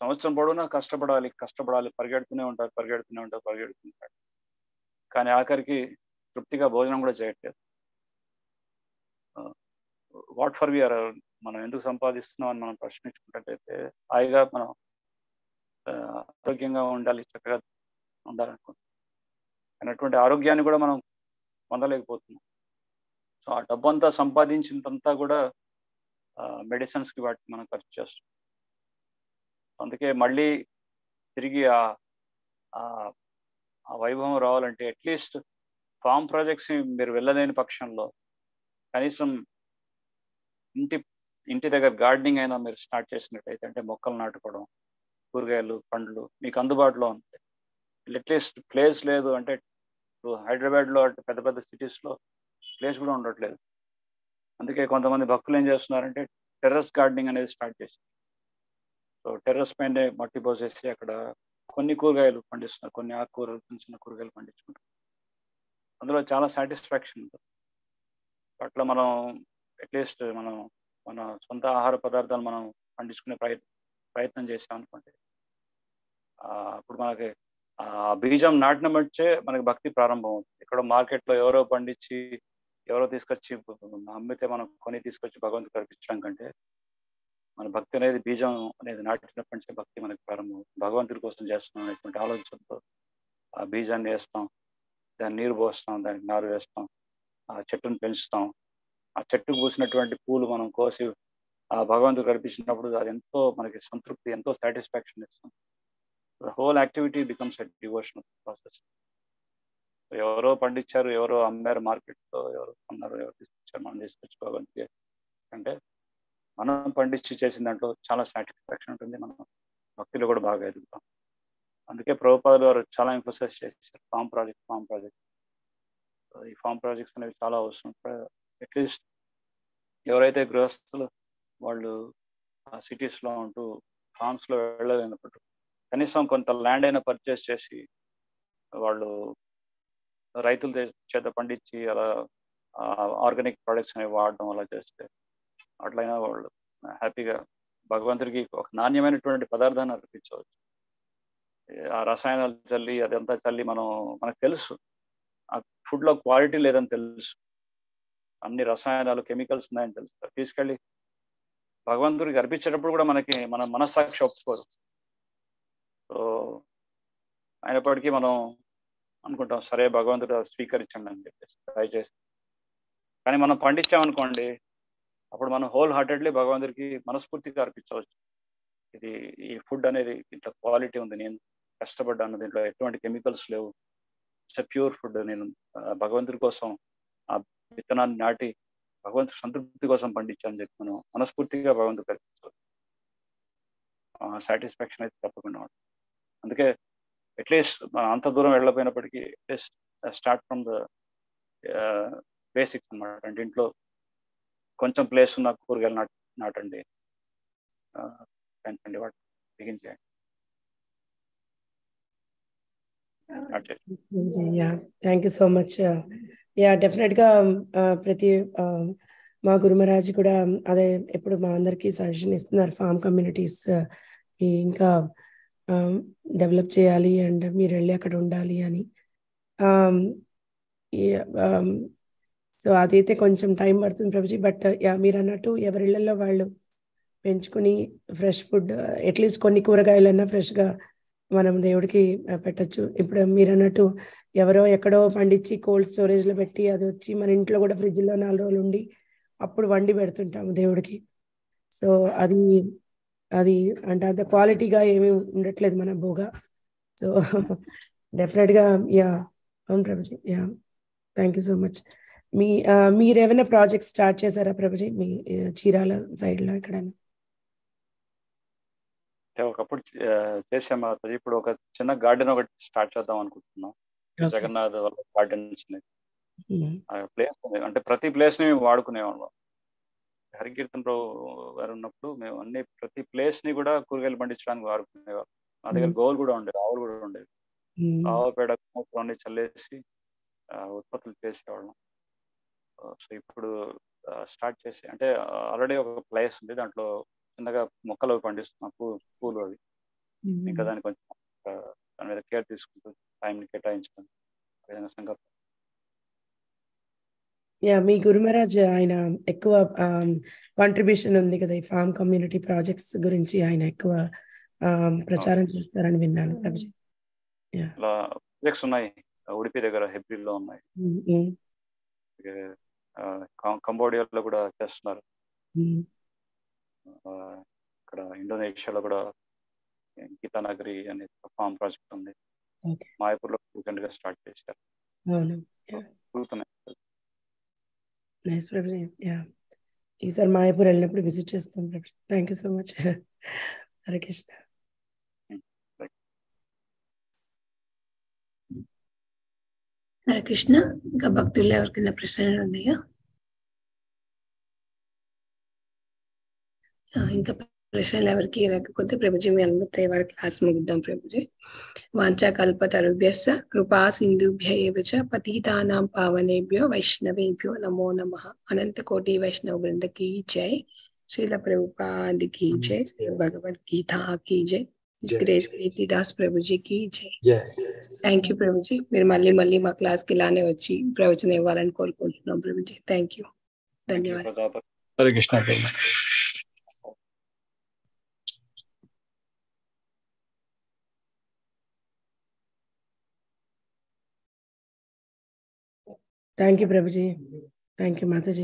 సంవత్సరం పొడవునా కష్టపడాలి, పరిగెడుతూనే ఉంటారు. కానీ ఆఖరికి తృప్తిగా భోజనం కూడా చేయట్లేదు. వాట్ ఫర్ వీఆర్, మనం ఎందుకు సంపాదిస్తున్నాం అని మనం ప్రశ్నించుకున్నట్టయితే హాయిగా మనం ఆరోగ్యంగా ఉండాలి, చక్కగా ఉండాలనుకుంటున్నాం. అన్నటువంటి ఆరోగ్యాన్ని కూడా మనం పొందలేకపోతున్నాం. సో ఆ డబ్బు అంతా సంపాదించినంతా కూడా మెడిసిన్స్కి వాటికి మనం ఖర్చు చేస్తాం. అందుకే మళ్ళీ తిరిగి ఆ వైభవం రావాలంటే అట్లీస్ట్ ఫార్మ్ ప్రాజెక్ట్స్ మీరు వెళ్ళలేని పక్షంలో కనీసం ఇంటి దగ్గర గార్డెనింగ్ అయినా మీరు స్టార్ట్ చేసినట్టయితే, అంటే మొక్కలు నాటుకోవడం, కూరగాయలు, పండ్లు మీకు అందుబాటులో ఉంటాయి. అట్లీస్ట్ ప్లేస్ లేదు అంటే హైదరాబాద్లో అంటే పెద్ద పెద్ద సిటీస్లో ప్లేస్ కూడా ఉండట్లేదు. అందుకే కొంతమంది భక్తులు ఏం చేస్తున్నారంటే టెర్రస్ గార్డెనింగ్ అనేది స్టార్ట్ చేశారు. సో టెర్రస్ పైన మట్టి పోసేసి అక్కడ కొన్ని కూరగాయలు పండిస్తున్నారు, కొన్ని ఆకుకూరలు, చిన్న కూరగాయలు పండించుకుంటారు. అందులో చాలా సాటిస్ఫాక్షన్ ఉంటుంది. అట్లా మనం అట్లీస్ట్ మన సొంత ఆహార పదార్థాలు మనం పండించుకునే ప్రయత్నం చేసామనుకోండి, అప్పుడు మనకి ఆ బీజం నాటిన మచ్చే మనకి భక్తి ప్రారంభం అవుతుంది. ఇక్కడ మార్కెట్లో ఎవరో పండించి ఎవరో తీసుకొచ్చి అమ్మితే మనం కొని తీసుకొచ్చి భగవంతుడు కల్పించడం కంటే మన భక్తి అనేది బీజం అనేది నాటినప్పటి నుంచే భక్తి మనకి ప్రారంభం అవుతుంది. భగవంతుడి కోసం చేస్తున్నాం అనేటువంటి ఆలోచనతో ఆ బీజాన్ని వేస్తాం, దాన్ని నీరు పోస్తాం, దానికి నారు వేస్తాం, ఆ చెట్టును పెంచుతాం. ఆ చెట్టుకు పూసినటువంటి పూలు మనం కోసి ఆ భగవంతుడు కల్పించినప్పుడు అది ఎంతో మనకి సంతృప్తి, ఎంతో సాటిస్ఫాక్షన్ ఇస్తుంది. The whole activity becomes a devotional process. ఎవరో పండించారు, ఎవరో అమ్మారు మార్కెట్లో, ఎవరో అన్నారు, ఎవరు తీసుకొచ్చారు, మనం తీసుకొచ్చుకోగలిగే అంటే మనం పండించి చేసిన దాంట్లో చాలా సాటిస్ఫాక్షన్ ఉంటుంది. మనం భక్తిలో కూడా బాగా ఎదుగుతాం. అందుకే ప్రభుపాదులు వారు చాలా ఎంఫోసైజ్ చేశారు ఫార్మ్ ప్రాజెక్ట్. ఈ ఫార్మ్ ప్రాజెక్ట్స్ అనేవి చాలా అవసరం. అట్లీస్ట్ ఎవరైతే గృహస్థులు వాళ్ళు సిటీస్లో ఉంటూ ఫార్మ్స్లో వెళ్ళలేనప్పుడు కనీసం కొంత ల్యాండ్ అయినా పర్చేస్ చేసి వాళ్ళు రైతుల చేత పండించి అలా ఆర్గానిక్ ప్రొడక్ట్స్ అనేవి వాడడం అలా చేస్తే అట్లయినా వాళ్ళు హ్యాపీగా భగవంతుడికి ఒక నాణ్యమైనటువంటి పదార్థాన్ని అర్పించవచ్చు. ఆ రసాయనాలు చల్లి అదంతా చల్లి మనకు తెలుసు ఆ ఫుడ్లో క్వాలిటీ లేదని తెలుసు, అన్ని రసాయనాలు, కెమికల్స్ ఉన్నాయని తెలుసు. తీసుకెళ్ళి భగవంతుడికి అర్పించేటప్పుడు కూడా మన మనస్సాక్షి ఒప్పుకోదు. సో అయినప్పటికీ మనం అనుకుంటాం సరే భగవంతుడు స్వీకరించండి అని చెప్పేసి దయచేసి. కానీ మనం పండించామనుకోండి, అప్పుడు మనం హోల్ హార్టెడ్లీ భగవంతుడికి మనస్ఫూర్తిగా అర్పించవచ్చు. ఈ ఫుడ్ అనేది ఇంత క్వాలిటీ ఉంది, నేను కష్టపడ్డాను, దీంట్లో ఎటువంటి కెమికల్స్ లేవు, ప్యూర్ ఫుడ్. నేను భగవంతుడి కోసం ఆ విత్తనాన్ని నాటి భగవంతుడి సంతృప్తి కోసం పండించాలని చెప్పి మనం మనస్ఫూర్తిగా భగవంతుడు సాటిస్ఫాక్షన్ అయితే తప్పకుండా ఉంటుంది. అందుకే అట్లీస్ట్ మనం అంత దూరం వెళ్ళకపోయినప్పటికీ at least start from the basics అన్నమాట. అంటే ఇంట్లో కొంచెం ప్లేస్ ఉన్న కూరగాయలు నాటండి, పెంచండి, వాటి బిగించేయండి. Thank you so much. Yeah definite గా ప్రతి మా గురుమరాజు కూడా అదే ఎప్పుడు మా అందరికి సజెషన్ ఇస్తున్నారు, ఫార్మ్ కమ్యూనిటీస్ ఇంకా డెవలప్ చేయాలి అండ్ మీరు వెళ్ళి అక్కడ ఉండాలి అని. సో అదైతే కొంచెం టైం పడుతుంది ప్రభుజీ. బట్ మీరు అన్నట్టు ఎవరిళ్లలో వాళ్ళు పెంచుకుని ఫ్రెష్ ఫుడ్ అట్లీస్ట్ కొన్ని కూరగాయలన్నా ఫ్రెష్గా మనం దేవుడికి పెట్టచ్చు. ఇప్పుడు మీరు అన్నట్టు ఎవరో ఎక్కడో పండించి కోల్డ్ స్టోరేజ్లో పెట్టి అది వచ్చి మన ఇంట్లో కూడా ఫ్రిడ్జ్లో 4 రోజులు ఉండి అప్పుడు వండి పెడుతుంటాము దేవుడికి. సో అది అంటే అంత క్వాలిటీగా ఏమీ ఉండట్లేదు మన భోగా. సో డెఫినెట్గా అవును Prabhuji. Thank you so much. మీరు ఏమైనా ప్రాజెక్ట్ స్టార్ట్ చేశారా ప్రభుజీ మీ చీరాల సైడ్లో ఎక్కడైనా? ఒకప్పుడు చేసాము. ఇప్పుడు ఒక చిన్న గార్డెన్ ఒకటి స్టార్ట్ చేద్దాం అనుకుంటున్నాం. జగన్నాథ్ వాళ్ళ గార్డెన్స్ ప్లేస్ అంటే ప్రతి ప్లేస్ ని మేము వాడుకునేవాళ్ళం. హరికీర్తన్ రావు గారు ఉన్నప్పుడు మేము ప్రతి ప్లేస్ ని కూడా కూరగాయలు పండించడానికి వాడుకునేవాళ్ళం. మా దగ్గర గోవులు కూడా ఉండేవి, ఆవులు కూడా ఉండేవి. ఆవు పేడ అన్ని చల్లేసి ఉత్పత్తులు చేసేవాళ్ళం. సో ఇప్పుడు స్టార్ట్ చేసి అంటే ఆల్రెడీ ఒక ప్లేస్ ఉంది, దాంట్లో చిన్నగా మొక్కలు పండిస్తున్నాం, పూలు అవి. ఇంకా దాన్ని కొంచెం దాని మీద కేర్ తీసుకుంటూ టైంని కేటాయించడం ఏదైనా సంకల్పం. మీ గురుమహారాజ్ ఆయన ఎక్కువ కాంట్రిబ్యూషన్ ఉంది కదా ఈ ఫార్మ్ కమ్యూనిటీ ప్రాజెక్ట్స్ గురించి, ఆయన ఎక్కువ ప్రచారం చేస్తారని విన్నాను ప్రభుజీ. ఇలా ప్రాజెక్ట్స్ ఉన్నాయి, ఉడిపి దగ్గర హెబ్రిల్లో ఉన్నాయి, కంబోడియాలో కూడా చేస్తున్నారు, ఇక్కడ ఇండోనేషియాలో కూడా గీతానగరి అనే ఫార్మ్ ప్రాజెక్ట్ ఉంది, మాయపూర్లో రీసెంట్ గా స్టార్ట్ చేశారు. నైస్ ప్రభుజీ. ఈసారి మాయపూర్ వెళ్ళినప్పుడు విజిట్ చేస్తాం Prabhuji. Thank you so much. Hare Krishna. Hare Krishna. ఇంకా భక్తులు ఎవరికైనా ప్రశ్నలు ఉన్నాయా? ఇంకా ప్రశ్నలు ఎవరికి లేకపోతే ప్రభుజీ మీ అనుమతి వారి క్లాస్ ముగిద్దాం ప్రభుజీ. వాంఛా కల్పతరుభ్యస్స కృపా సింధుభ్య ఏవ చ పతితానాం పావనేభ్యో వైష్ణవేభ్యో నమో నమః. అనంత కోటి వైష్ణవ వృంద की जय. శ్రీల ప్రభుపాద की जय. శ్రీ భగవద్ గీత की जय. గ్రేస్ కీర్తిదాస్ ప్రభుజీ की जय. Thank you Prabhuji. మీరు మళ్ళీ మా క్లాస్ కి ఇలానే వచ్చి ప్రవచనం ఇవ్వాలని కోరుకుంటున్నాం ప్రభుజీ. థ్యాంక్ యూ, ధన్యవాదాలు. Hare Krishna. Thank you Prabhuji. Thank you Mataji.